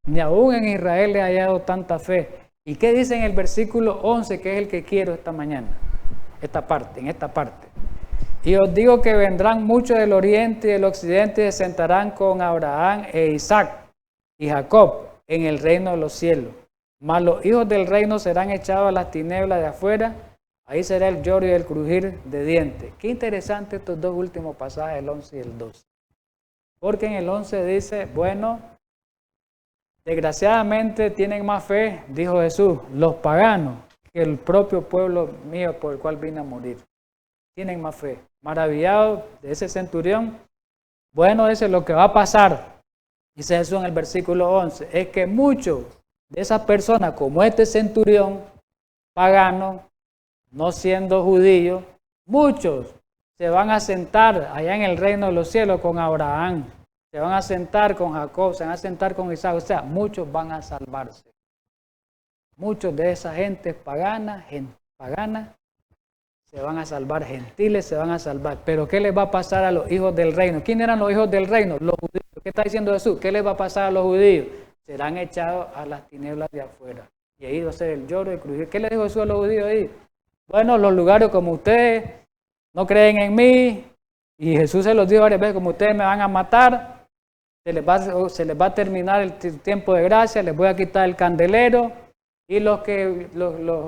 Ni aún en Israel he hallado tanta fe. ¿Y qué dice en el versículo 11, que es el que quiero esta mañana? En esta parte. Y os digo que vendrán muchos del oriente y del occidente y se sentarán con Abraham e Isaac y Jacob en el reino de los cielos. Mas los hijos del reino serán echados a las tinieblas de afuera, ahí será el lloro y el crujir de dientes. Qué interesante estos dos últimos pasajes, el 11 y el 12. Porque en el 11 dice, bueno, desgraciadamente tienen más fe, dijo Jesús, los paganos, que el propio pueblo mío por el cual vine a morir. Tienen más fe. Maravillado de ese centurión, bueno, ese es lo que va a pasar, dice Jesús en el versículo 11, es que muchos de esas personas, como este centurión pagano, no siendo judío, muchos se van a sentar allá en el reino de los cielos con Abraham, se van a sentar con Jacob, se van a sentar con Isaac, o sea, muchos van a salvarse. Muchos de esa gente pagana, se van a salvar, gentiles se van a salvar. Pero ¿qué les va a pasar a los hijos del reino? ¿Quién eran los hijos del reino? Los judíos. ¿Qué está diciendo Jesús? ¿Qué les va a pasar a los judíos? Serán echados a las tinieblas de afuera. Y ahí va a ser el lloro y el crujir. ¿Qué le dijo Jesús a los judíos ahí? Bueno, los lugares como ustedes no creen en mí, y Jesús se los dijo varias veces, como ustedes me van a matar, se les va a terminar el tiempo de gracia, les voy a quitar el candelero, y los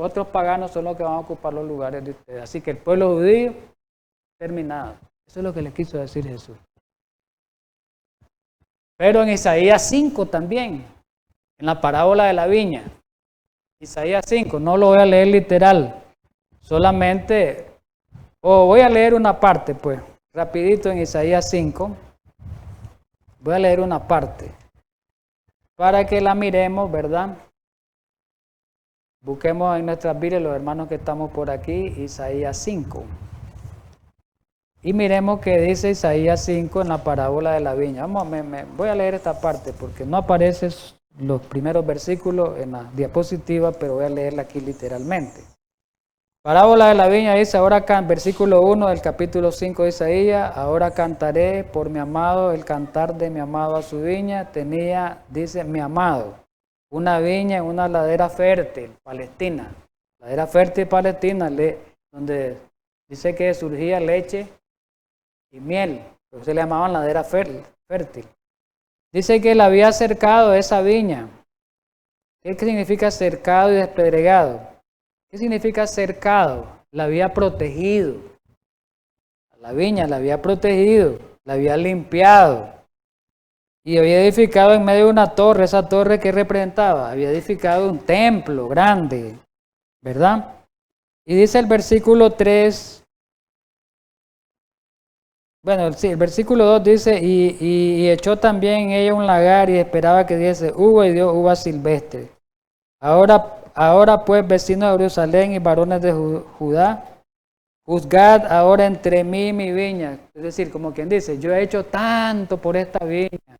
otros paganos son los que van a ocupar los lugares de ustedes. Así que el pueblo judío, terminado. Eso es lo que les quiso decir Jesús. Pero en Isaías 5 también, en la parábola de la viña, Isaías 5, no lo voy a leer literal, solamente, voy a leer una parte, pues, rapidito en Isaías 5, voy a leer una parte, para que la miremos, ¿verdad? Busquemos en nuestras Biblias, los hermanos que estamos por aquí, Isaías 5. Y miremos qué dice Isaías 5 en la parábola de la viña. Voy a leer esta parte porque no aparecen los primeros versículos en la diapositiva, pero voy a leerla aquí literalmente. Parábola de la viña dice, versículo 1 del capítulo 5 de Isaías, ahora cantaré por mi amado el cantar de mi amado a su viña. Tenía, dice, mi amado, una viña en una ladera fértil, Palestina. Ladera fértil Palestina, donde dice que surgía leche y miel, pero se le llamaban ladera fértil. Dice que él había cercado esa viña. ¿Qué significa cercado y despedregado? ¿Qué significa cercado? La había protegido. La viña la había protegido, la había limpiado. Y había edificado en medio de una torre. ¿Esa torre qué representaba? Había edificado un templo grande, ¿verdad? Y dice el versículo 3. Bueno, sí, el versículo 2 dice, y echó también en ella un lagar y esperaba que diese uva y dio uva silvestre. Ahora pues, vecinos de Jerusalén y varones de Judá, juzgad ahora entre mí y mi viña. Es decir, como quien dice, yo he hecho tanto por esta viña,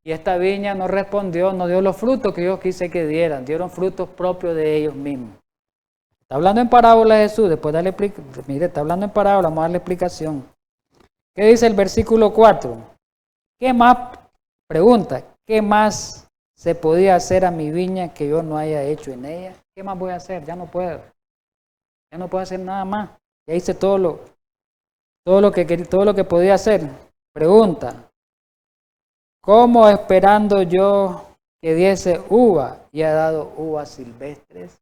y esta viña no respondió, no dio los frutos que yo quise que dieran, dieron frutos propios de ellos mismos. Está hablando en parábola Jesús, después mire, está hablando en parábola, vamos a darle explicación. ¿Qué dice el versículo 4? ¿Qué más, pregunta, qué más se podía hacer a mi viña que yo no haya hecho en ella? ¿Qué más voy a hacer? Ya no puedo. Ya no puedo hacer nada más. Ya hice todo lo que podía hacer. Pregunta, ¿cómo esperando yo que diese uva y ha dado uvas silvestres?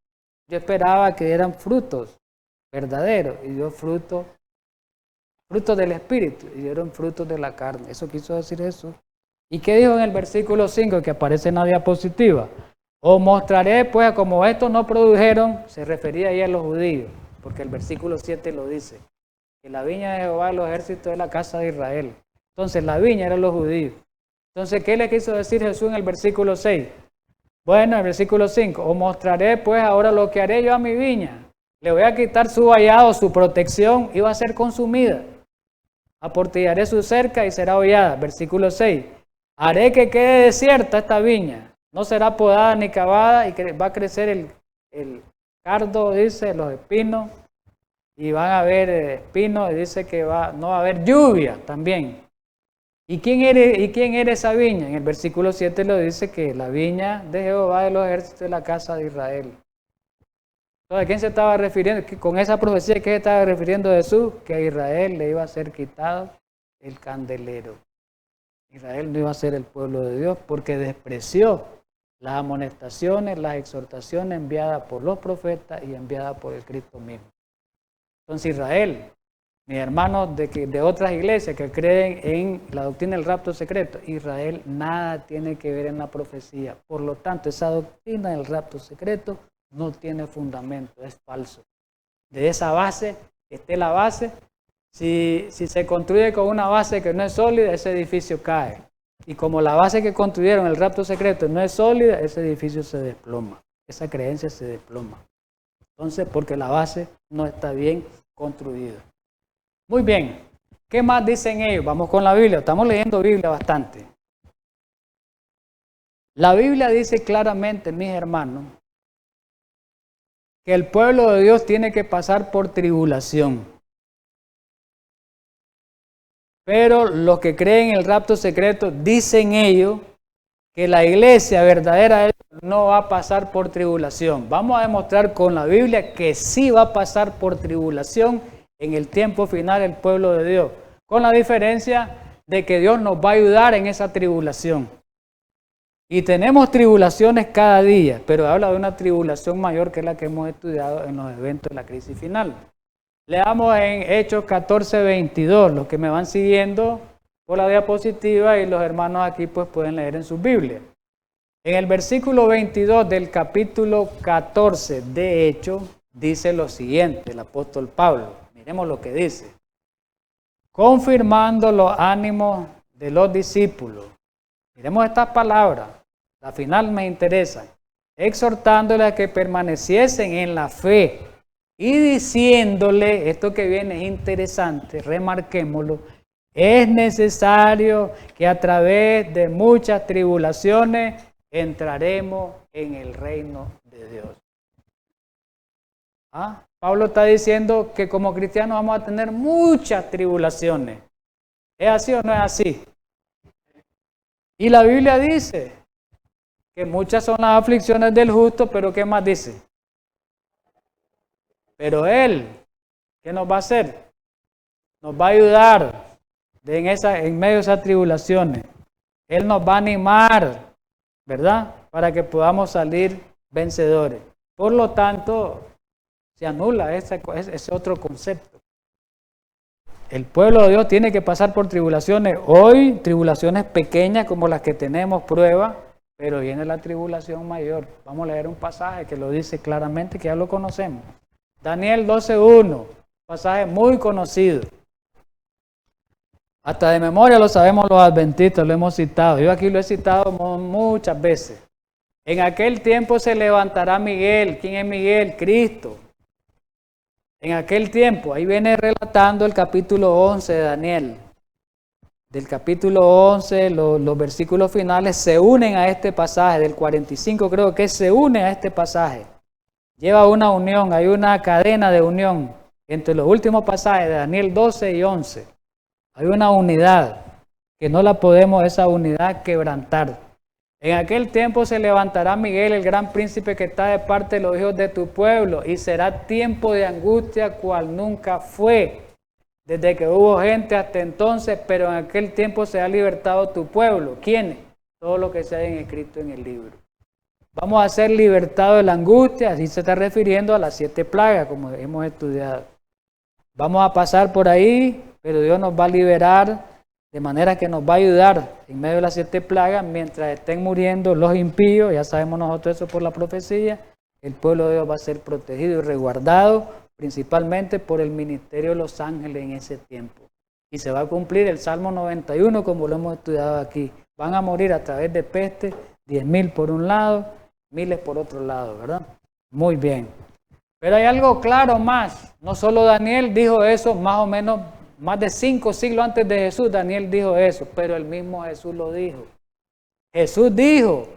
Yo esperaba que dieran frutos verdaderos y dio frutos del Espíritu y dieron frutos de la carne. Eso quiso decir Jesús. ¿Y qué dijo en el versículo 5 que aparece en la diapositiva? Os mostraré, pues, como estos no produjeron, se refería ahí a los judíos, porque el versículo 7 lo dice, que la viña de Jehová, los ejércitos de la casa de Israel. Entonces, la viña eran los judíos. Entonces, ¿qué le quiso decir Jesús en el versículo 6? Bueno, en el versículo 5, os mostraré, pues, ahora lo que haré yo a mi viña. Le voy a quitar su vallado, su protección, y va a ser consumida. Aportillaré su cerca y será hollada. Versículo 6. Haré que quede desierta esta viña. No será podada ni cavada y va a crecer el cardo, dice, los espinos. Y van a haber espinos y dice que no va a haber lluvia también. ¿Y quién era esa viña? En el versículo 7 lo dice que la viña de Jehová de los ejércitos de la casa de Israel. Entonces, ¿a quién se estaba refiriendo? Con esa profecía, ¿qué se estaba refiriendo Jesús? Que a Israel le iba a ser quitado el candelero. Israel no iba a ser el pueblo de Dios porque despreció las amonestaciones, las exhortaciones enviadas por los profetas y enviadas por el Cristo mismo. Entonces Israel, mis hermanos de otras iglesias que creen en la doctrina del rapto secreto, Israel nada tiene que ver en la profecía. Por lo tanto, esa doctrina del rapto secreto no tiene fundamento, es falso. De esa base, esté la base, si se construye con una base que no es sólida, ese edificio cae. Y como la base que construyeron el rapto secreto no es sólida, ese edificio se desploma, esa creencia se desploma. Entonces, porque la base no está bien construida. Muy bien, ¿qué más dicen ellos? Vamos con la Biblia, estamos leyendo Biblia bastante. La Biblia dice claramente, mis hermanos, que el pueblo de Dios tiene que pasar por tribulación. Pero los que creen en el rapto secreto, dicen ellos que la iglesia verdadera no va a pasar por tribulación. Vamos a demostrar con la Biblia que sí va a pasar por tribulación en el tiempo final el pueblo de Dios. Con la diferencia de que Dios nos va a ayudar en esa tribulación. Y tenemos tribulaciones cada día, pero habla de una tribulación mayor que la que hemos estudiado en los eventos de la crisis final. Leamos en Hechos 14:22, los que me van siguiendo por la diapositiva y los hermanos aquí pues pueden leer en sus Biblias. En el versículo 22 del capítulo 14 de Hechos dice lo siguiente, el apóstol Pablo. Miremos lo que dice. Confirmando los ánimos de los discípulos. Miremos estas palabras, al final me interesan. Exhortándoles a que permaneciesen en la fe y diciéndole, esto que viene es interesante, remarquémoslo, es necesario que a través de muchas tribulaciones entraremos en el reino de Dios. Pablo está diciendo que como cristianos vamos a tener muchas tribulaciones. ¿Es así o no es así? Y la Biblia dice que muchas son las aflicciones del justo, pero ¿qué más dice? Pero Él, ¿qué nos va a hacer? Nos va a ayudar en medio de esas tribulaciones. Él nos va a animar, ¿verdad? Para que podamos salir vencedores. Por lo tanto, se anula ese otro concepto. El pueblo de Dios tiene que pasar por tribulaciones. Hoy, tribulaciones pequeñas como las que tenemos prueba, pero viene la tribulación mayor. Vamos a leer un pasaje que lo dice claramente, que ya lo conocemos. Daniel 12:1, pasaje muy conocido. Hasta de memoria lo sabemos los adventistas, lo hemos citado. Yo aquí lo he citado muchas veces. En aquel tiempo se levantará Miguel. ¿Quién es Miguel? Cristo. En aquel tiempo, ahí viene relatando el capítulo 11 de Daniel. Del capítulo 11, los versículos finales se unen a este pasaje, del 45 creo que se une a este pasaje. Lleva una unión, hay una cadena de unión entre los últimos pasajes de Daniel 12 y 11. Hay una unidad que no la podemos, esa unidad, quebrantar. En aquel tiempo se levantará Miguel, el gran príncipe que está de parte de los hijos de tu pueblo, y será tiempo de angustia cual nunca fue, desde que hubo gente hasta entonces, pero en aquel tiempo se ha libertado tu pueblo. ¿Quiénes? Todo lo que se haya escrito en el libro. Vamos a ser libertados de la angustia, así se está refiriendo a las 7 plagas, como hemos estudiado. Vamos a pasar por ahí, pero Dios nos va a liberar, de manera que nos va a ayudar en medio de las 7 plagas, mientras estén muriendo los impíos, ya sabemos nosotros eso por la profecía, el pueblo de Dios va a ser protegido y resguardado, principalmente por el ministerio de los ángeles en ese tiempo. Y se va a cumplir el Salmo 91, como lo hemos estudiado aquí. Van a morir a través de peste, 10,000 por un lado, miles por otro lado, ¿verdad? Muy bien. Pero hay algo claro más. No solo Daniel dijo eso, más o menos, más de 5 siglos antes de Jesús, Daniel dijo eso, pero el mismo Jesús lo dijo. Jesús dijo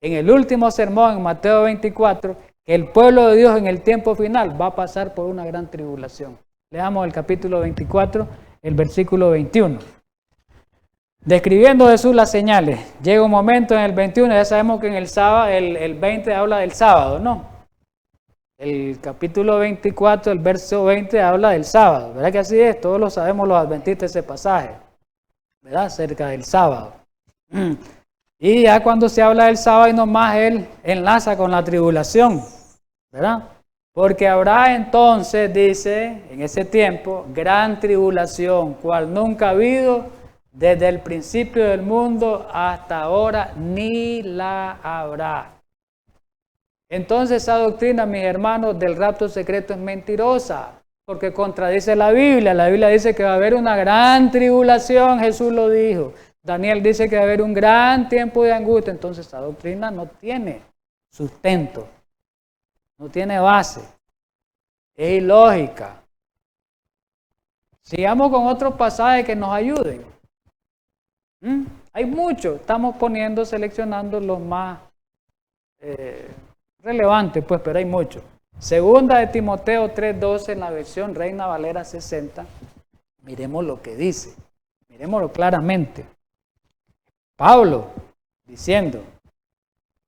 en el último sermón, en Mateo 24, que el pueblo de Dios en el tiempo final va a pasar por una gran tribulación. Leamos el capítulo 24, el versículo 21. Describiendo Jesús las señales, llega un momento en el 21, ya sabemos que en el sábado, el 20 habla del sábado, ¿no? El capítulo 24, el verso 20 habla del sábado, ¿verdad que así es? Todos lo sabemos los adventistas ese pasaje, ¿verdad? Acerca del sábado. Y ya cuando se habla del sábado y nomás él enlaza con la tribulación, ¿verdad? Porque habrá entonces, dice, en ese tiempo, gran tribulación, cual nunca ha habido desde el principio del mundo hasta ahora, ni la habrá. Entonces esa doctrina, mis hermanos, del rapto secreto es mentirosa, porque contradice la Biblia. La Biblia dice que va a haber una gran tribulación, Jesús lo dijo. Daniel dice que va a haber un gran tiempo de angustia. Entonces esa doctrina no tiene sustento, no tiene base, es ilógica. Sigamos con otros pasajes que nos ayuden. Hay muchos, estamos seleccionando los más relevantes, pues, pero hay muchos. Segunda de Timoteo 3:12 en la versión Reina Valera 60. Miremos lo que dice, miremoslo claramente. Pablo diciendo,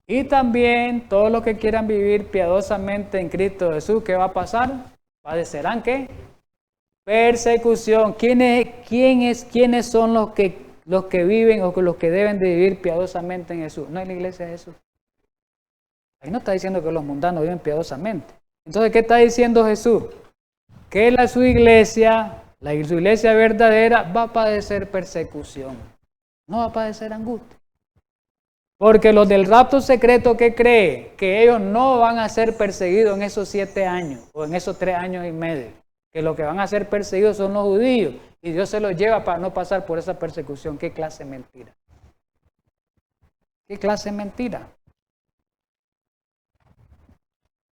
y también todos los que quieran vivir piadosamente en Cristo Jesús, ¿qué va a pasar? ¿Padecerán qué? Persecución. ¿Quiénes son los que viven o los que deben de vivir piadosamente en Jesús? No es la iglesia de Jesús. Ahí no está diciendo que los mundanos viven piadosamente. Entonces, ¿qué está diciendo Jesús? Que su iglesia verdadera va a padecer persecución. No va a padecer angustia. Porque los del rapto secreto, ¿qué creen? Que ellos no van a ser perseguidos en esos 7 años o en esos 3 años y medio. Que los que van a ser perseguidos son los judíos. Y Dios se los lleva para no pasar por esa persecución. ¿Qué clase de mentira? ¿Qué clase de mentira?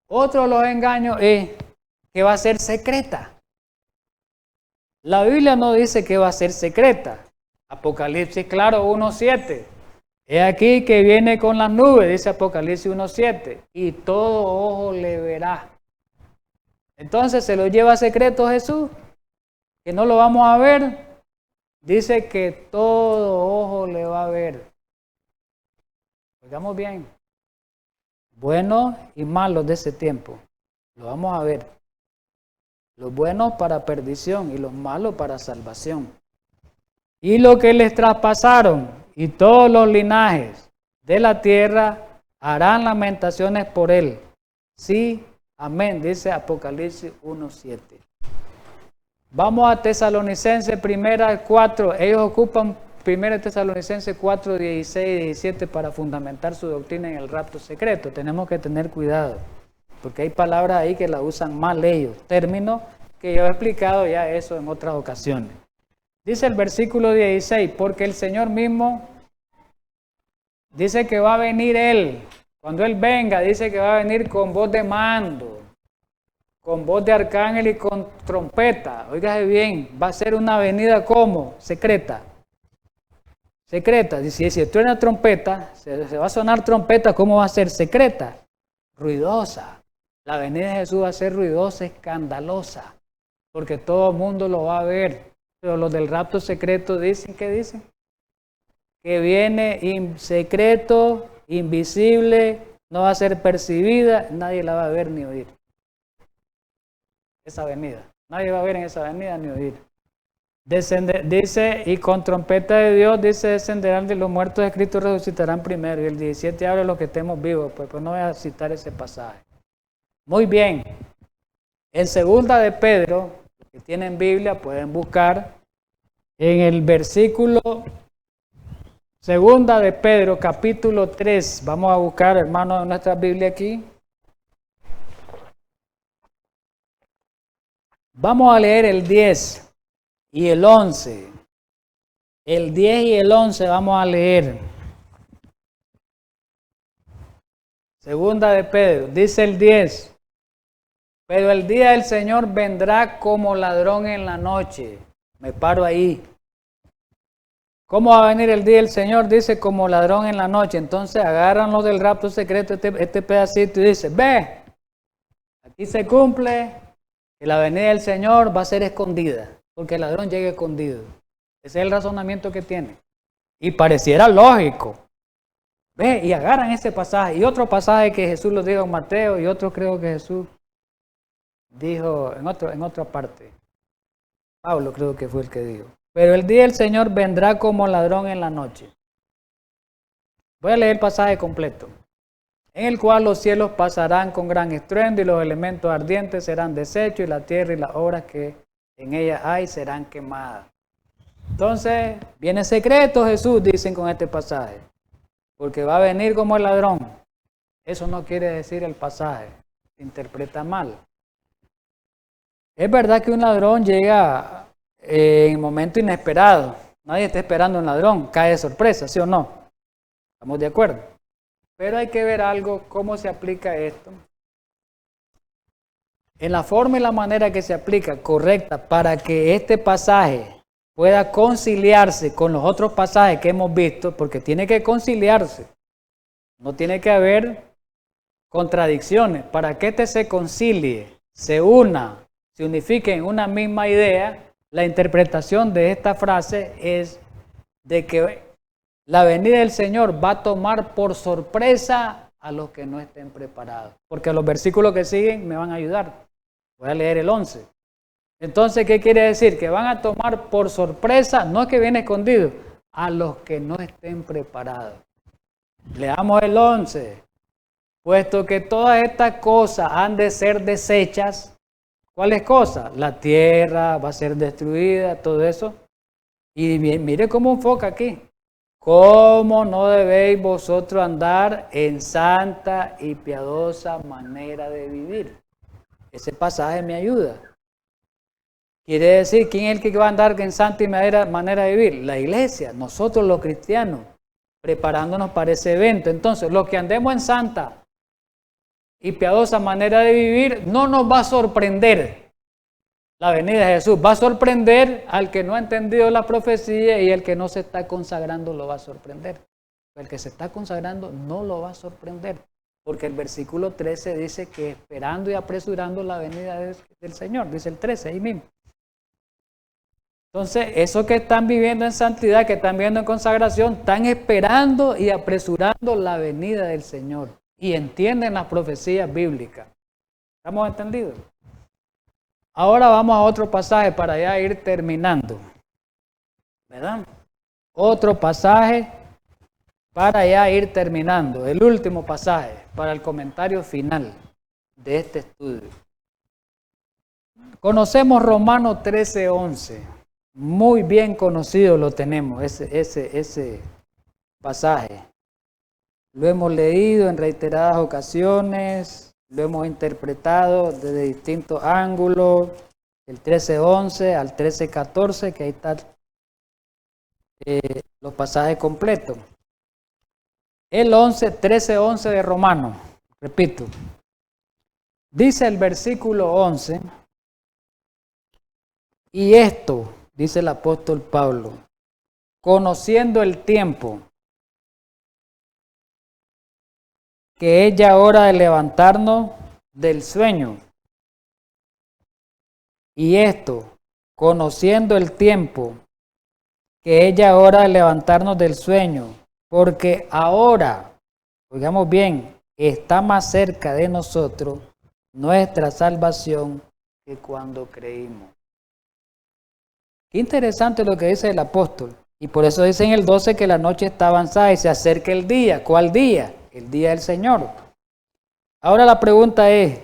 Otro de los engaños es que va a ser secreta. La Biblia no dice que va a ser secreta. Apocalipsis, claro, 1:7. He aquí que viene con las nubes, dice Apocalipsis 1:7. Y todo ojo le verá. Entonces, ¿se lo lleva secreto Jesús? ¿Que no lo vamos a ver? Dice que todo ojo le va a ver. Oigamos bien. Buenos y malos de ese tiempo. Lo vamos a ver. Los buenos para perdición y los malos para salvación. Y lo que les traspasaron y todos los linajes de la tierra harán lamentaciones por él. Sí, amén, dice Apocalipsis 1:7. Vamos a Tesalonicenses 1:4. Ellos ocupan 1 Tesalonicenses 4:16 y 17 para fundamentar su doctrina en el rapto secreto. Tenemos que tener cuidado, porque hay palabras ahí que las usan mal ellos, términos que yo he explicado ya eso en otras ocasiones. Dice el versículo 16, porque el Señor mismo dice que va a venir Él. Cuando Él venga, dice que va a venir con voz de mando, con voz de arcángel y con trompeta. Óigase bien, va a ser una venida como secreta. Secreta, dice, si suena trompeta, se va a sonar trompeta, ¿cómo va a ser? Secreta, ruidosa. La venida de Jesús va a ser ruidosa, escandalosa, porque todo el mundo lo va a ver. Pero los del rapto secreto dicen, ¿qué dicen? Que viene secreto, invisible, no va a ser percibida, nadie la va a ver ni oír. Esa venida. Nadie va a ver en esa venida ni oír. Dice, y con trompeta de Dios, dice, descenderán de los muertos escritos, resucitarán primero. Y el 17 habla de los que estemos vivos, pues no voy a citar ese pasaje. Muy bien. En segunda de Pedro, los que tienen Biblia pueden buscar en el versículo segunda de Pedro, capítulo 3. Vamos a buscar, hermanos, nuestra Biblia aquí. Vamos a leer el 10 y el 11. El 10 y el 11 vamos a leer. Segunda de Pedro, dice el 10. Pero el día del Señor vendrá como ladrón en la noche. Me paro ahí. ¿Cómo va a venir el día del Señor? Dice como ladrón en la noche. Entonces agarran los del rapto secreto, este pedacito, y dice, ve, aquí se cumple que la venida del Señor va a ser escondida, porque el ladrón llega escondido. Ese es el razonamiento que tiene. Y pareciera lógico. Ve, y agarran ese pasaje. Y otro pasaje que Jesús lo dijo en Mateo, y otro creo que Jesús dijo en otra parte. Pablo creo que fue el que dijo. Pero el día del Señor vendrá como ladrón en la noche. Voy a leer el pasaje completo. En el cual los cielos pasarán con gran estruendo y los elementos ardientes serán deshechos y la tierra y las obras que en ella hay serán quemadas. Entonces, viene secreto Jesús, dicen con este pasaje, porque va a venir como el ladrón. Eso no quiere decir el pasaje, se interpreta mal. Es verdad que un ladrón llega en momento inesperado. Nadie está esperando un ladrón, cae de sorpresa, ¿sí o no? ¿Estamos de acuerdo? Pero hay que ver algo, cómo se aplica esto. En la forma y la manera que se aplica correcta para que este pasaje pueda conciliarse con los otros pasajes que hemos visto, porque tiene que conciliarse. No tiene que haber contradicciones. Para que este se concilie, se una, se unifique en una misma idea, la interpretación de esta frase es de que la venida del Señor va a tomar por sorpresa a los que no estén preparados. Porque los versículos que siguen me van a ayudar. Voy a leer el 11. Entonces, ¿qué quiere decir? Que van a tomar por sorpresa, no es que viene escondido, a los que no estén preparados. Leamos el 11. Puesto que todas estas cosas han de ser deshechas, ¿cuáles cosas? La tierra va a ser destruida, todo eso. Y mire cómo enfoca aquí. ¿Cómo no debéis vosotros andar en santa y piadosa manera de vivir? Ese pasaje me ayuda. Quiere decir, ¿quién es el que va a andar en santa y manera de vivir? La iglesia, nosotros los cristianos, preparándonos para ese evento. Entonces, los que andemos en santa y piadosa manera de vivir, no nos va a sorprender la venida de Jesús. Va a sorprender al que no ha entendido la profecía, y el que no se está consagrando lo va a sorprender. El que se está consagrando no lo va a sorprender, porque el versículo 13 dice que esperando y apresurando la venida del Señor, dice el 13 ahí mismo. Entonces, esos que están viviendo en santidad, que están viviendo en consagración, están esperando y apresurando la venida del Señor y entienden las profecías bíblicas. ¿Estamos entendidos? Ahora vamos a otro pasaje para ya ir terminando, ¿verdad? Otro pasaje para ya ir terminando, el último pasaje para el comentario final de este estudio. Conocemos Romanos 13:11, muy bien conocido lo tenemos, ese pasaje. Lo hemos leído en reiteradas ocasiones. Lo hemos interpretado desde distintos ángulos, del 13:11 al 13:14, que ahí están los pasajes completos. El 13:11 de Romanos, repito, dice el versículo 11, y esto, dice el apóstol Pablo, conociendo el tiempo, que es ya hora de levantarnos del sueño. Y esto, conociendo el tiempo, que es ya hora de levantarnos del sueño, porque ahora, oigamos bien, está más cerca de nosotros nuestra salvación que cuando creímos. Qué interesante lo que dice el apóstol. Y por eso dice en el 12 que la noche está avanzada y se acerca el día. ¿Cuál día? El día del Señor. Ahora la pregunta es,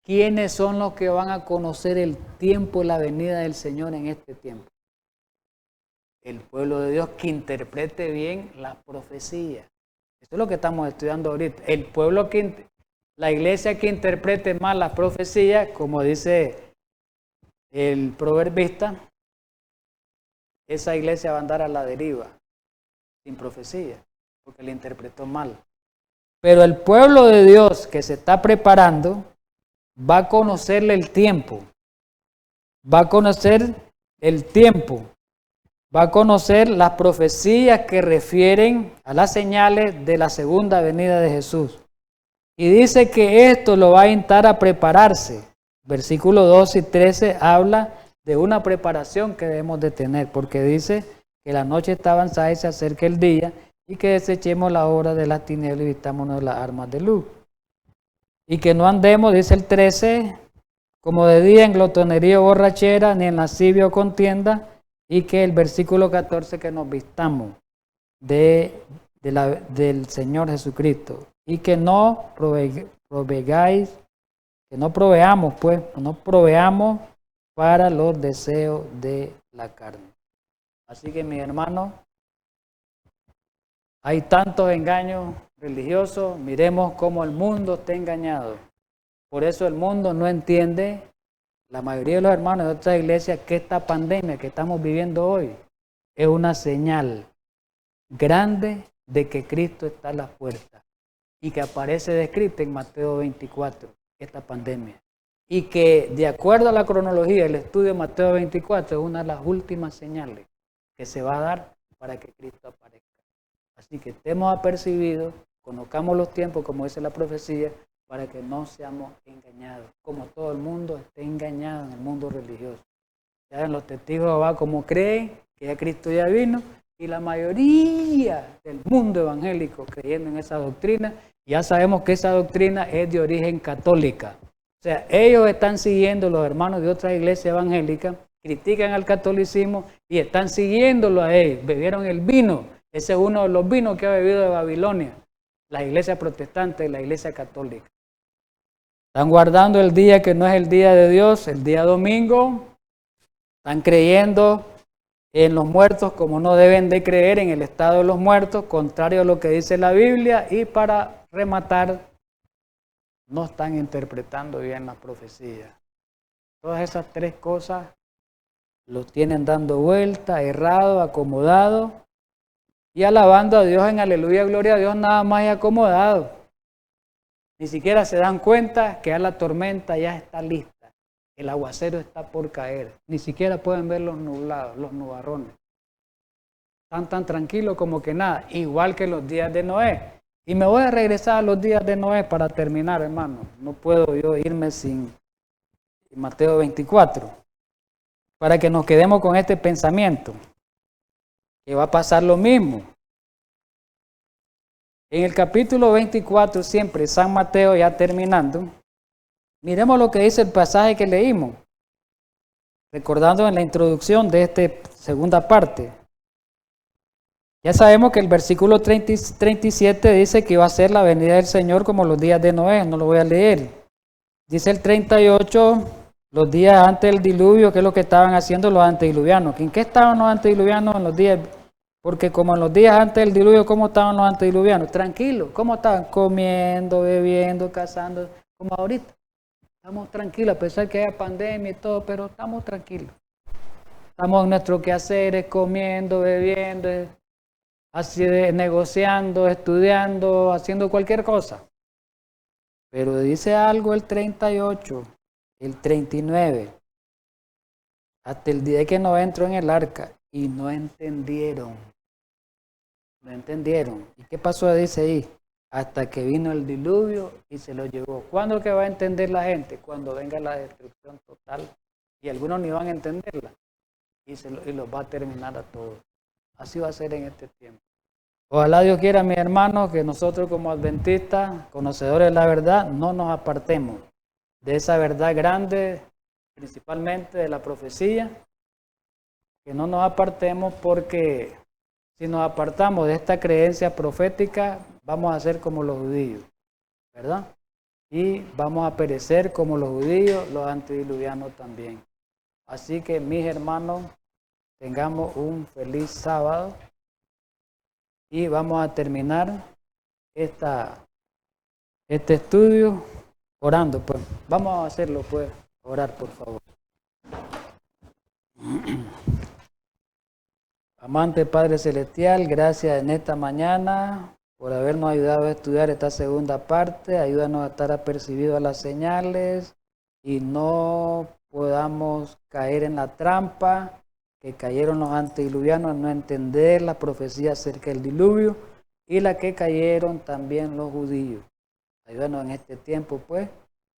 ¿quiénes son los que van a conocer el tiempo y la venida del Señor en este tiempo? El pueblo de Dios que interprete bien las profecías. Esto es lo que estamos estudiando ahorita. El pueblo la iglesia que interprete mal las profecías, como dice el proverbista, esa iglesia va a andar a la deriva, sin profecía, porque la interpretó mal. Pero el pueblo de Dios que se está preparando va a conocerle el tiempo, va a conocer el tiempo, va a conocer las profecías que refieren a las señales de la segunda venida de Jesús. Y dice que esto lo va a instar a prepararse. Versículos 12 y 13 habla de una preparación que debemos de tener, porque dice que la noche está avanzada y se acerca el día, y que desechemos la obra de las tinieblas y vistámonos de las armas de luz. Y que no andemos, dice el 13, como de día en glotonería o borrachera, ni en lascivia o contienda, y que el versículo 14 que nos vistamos del Señor Jesucristo, y que no proveáis, que no proveamos, pues, no proveamos para los deseos de la carne. Así que, mis hermanos, hay tantos engaños religiosos, miremos cómo el mundo está engañado. Por eso el mundo no entiende, la mayoría de los hermanos de otras iglesias, que esta pandemia que estamos viviendo hoy es una señal grande de que Cristo está a la puerta y que aparece descrita en Mateo 24, esta pandemia. Y que de acuerdo a la cronología, el estudio de Mateo 24 es una de las últimas señales que se va a dar para que Cristo aparezca. Así que estemos apercibidos, conozcamos los tiempos, como dice la profecía, para que no seamos engañados, como todo el mundo está engañado en el mundo religioso. Ya en los testigos de Jehová, como creen que ya Cristo ya vino, y la mayoría del mundo evangélico creyendo en esa doctrina, ya sabemos que esa doctrina es de origen católica. O sea, ellos están siguiendo, los hermanos de otra iglesia evangélica, critican al catolicismo y están siguiéndolo a ellos. Bebieron el vino. Ese es uno de los vinos que ha bebido de Babilonia, la iglesia protestante y la iglesia católica. Están guardando el día que no es el día de Dios, el día domingo. Están creyendo en los muertos como no deben de creer, en el estado de los muertos, contrario a lo que dice la Biblia. Y para rematar, no están interpretando bien la profecía. Todas esas tres cosas los tienen dando vuelta, errado, acomodado, y alabando a Dios en aleluya, gloria a Dios, nada más y acomodado. Ni siquiera se dan cuenta que ya la tormenta ya está lista, el aguacero está por caer, ni siquiera pueden ver los nublados, los nubarrones. Están tan tranquilos como que nada, igual que los días de Noé. Y me voy a regresar a los días de Noé para terminar, hermano. No puedo yo irme sin Mateo 24, para que nos quedemos con este pensamiento, que va a pasar lo mismo. En el capítulo 24, siempre San Mateo, ya terminando, miremos lo que dice el pasaje que leímos, recordando en la introducción de esta segunda parte. Ya sabemos que el versículo 37 dice que va a ser la venida del Señor como los días de Noé, no lo voy a leer. Dice el 38, los días antes del diluvio, que es lo que estaban haciendo los antediluvianos. ¿En qué estaban los antediluvianos en los días? Porque como en los días antes del diluvio, ¿cómo estaban los antediluvianos? Tranquilos. ¿Cómo estaban? Comiendo, bebiendo, cazando, como ahorita. Estamos tranquilos, a pesar que haya pandemia y todo, pero estamos tranquilos. Estamos en nuestros quehaceres, comiendo, bebiendo, así negociando, estudiando, haciendo cualquier cosa. Pero dice algo el 38, el 39, hasta el día que no entró en el arca, y no entendieron. No entendieron. ¿Y qué pasó? Dice ahí, hasta que vino el diluvio y se lo llevó. ¿Cuándo es que va a entender la gente? Cuando venga la destrucción total y algunos ni van a entenderla y los va a terminar a todos. Así va a ser en este tiempo. Ojalá Dios quiera, mis hermanos, que nosotros como adventistas, conocedores de la verdad, no nos apartemos de esa verdad grande, principalmente de la profecía, que no nos apartemos porque si nos apartamos de esta creencia profética, vamos a ser como los judíos, ¿verdad? Y vamos a perecer como los judíos, los antediluvianos también. Así que mis hermanos, tengamos un feliz sábado y vamos a terminar este estudio orando. Pues vamos a hacerlo, pues, orar por favor. Amante Padre Celestial, gracias en esta mañana por habernos ayudado a estudiar esta segunda parte. Ayúdanos a estar apercibidos a las señales y no podamos caer en la trampa que cayeron los antediluvianos, no entender la profecía acerca del diluvio y la que cayeron también los judíos. Ayúdanos en este tiempo, pues,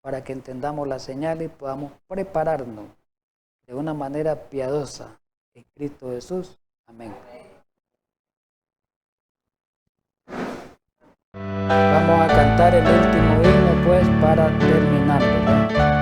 para que entendamos las señales y podamos prepararnos de una manera piadosa en Cristo Jesús. Amén. Vamos a cantar el último himno, pues, para terminar, ¿verdad?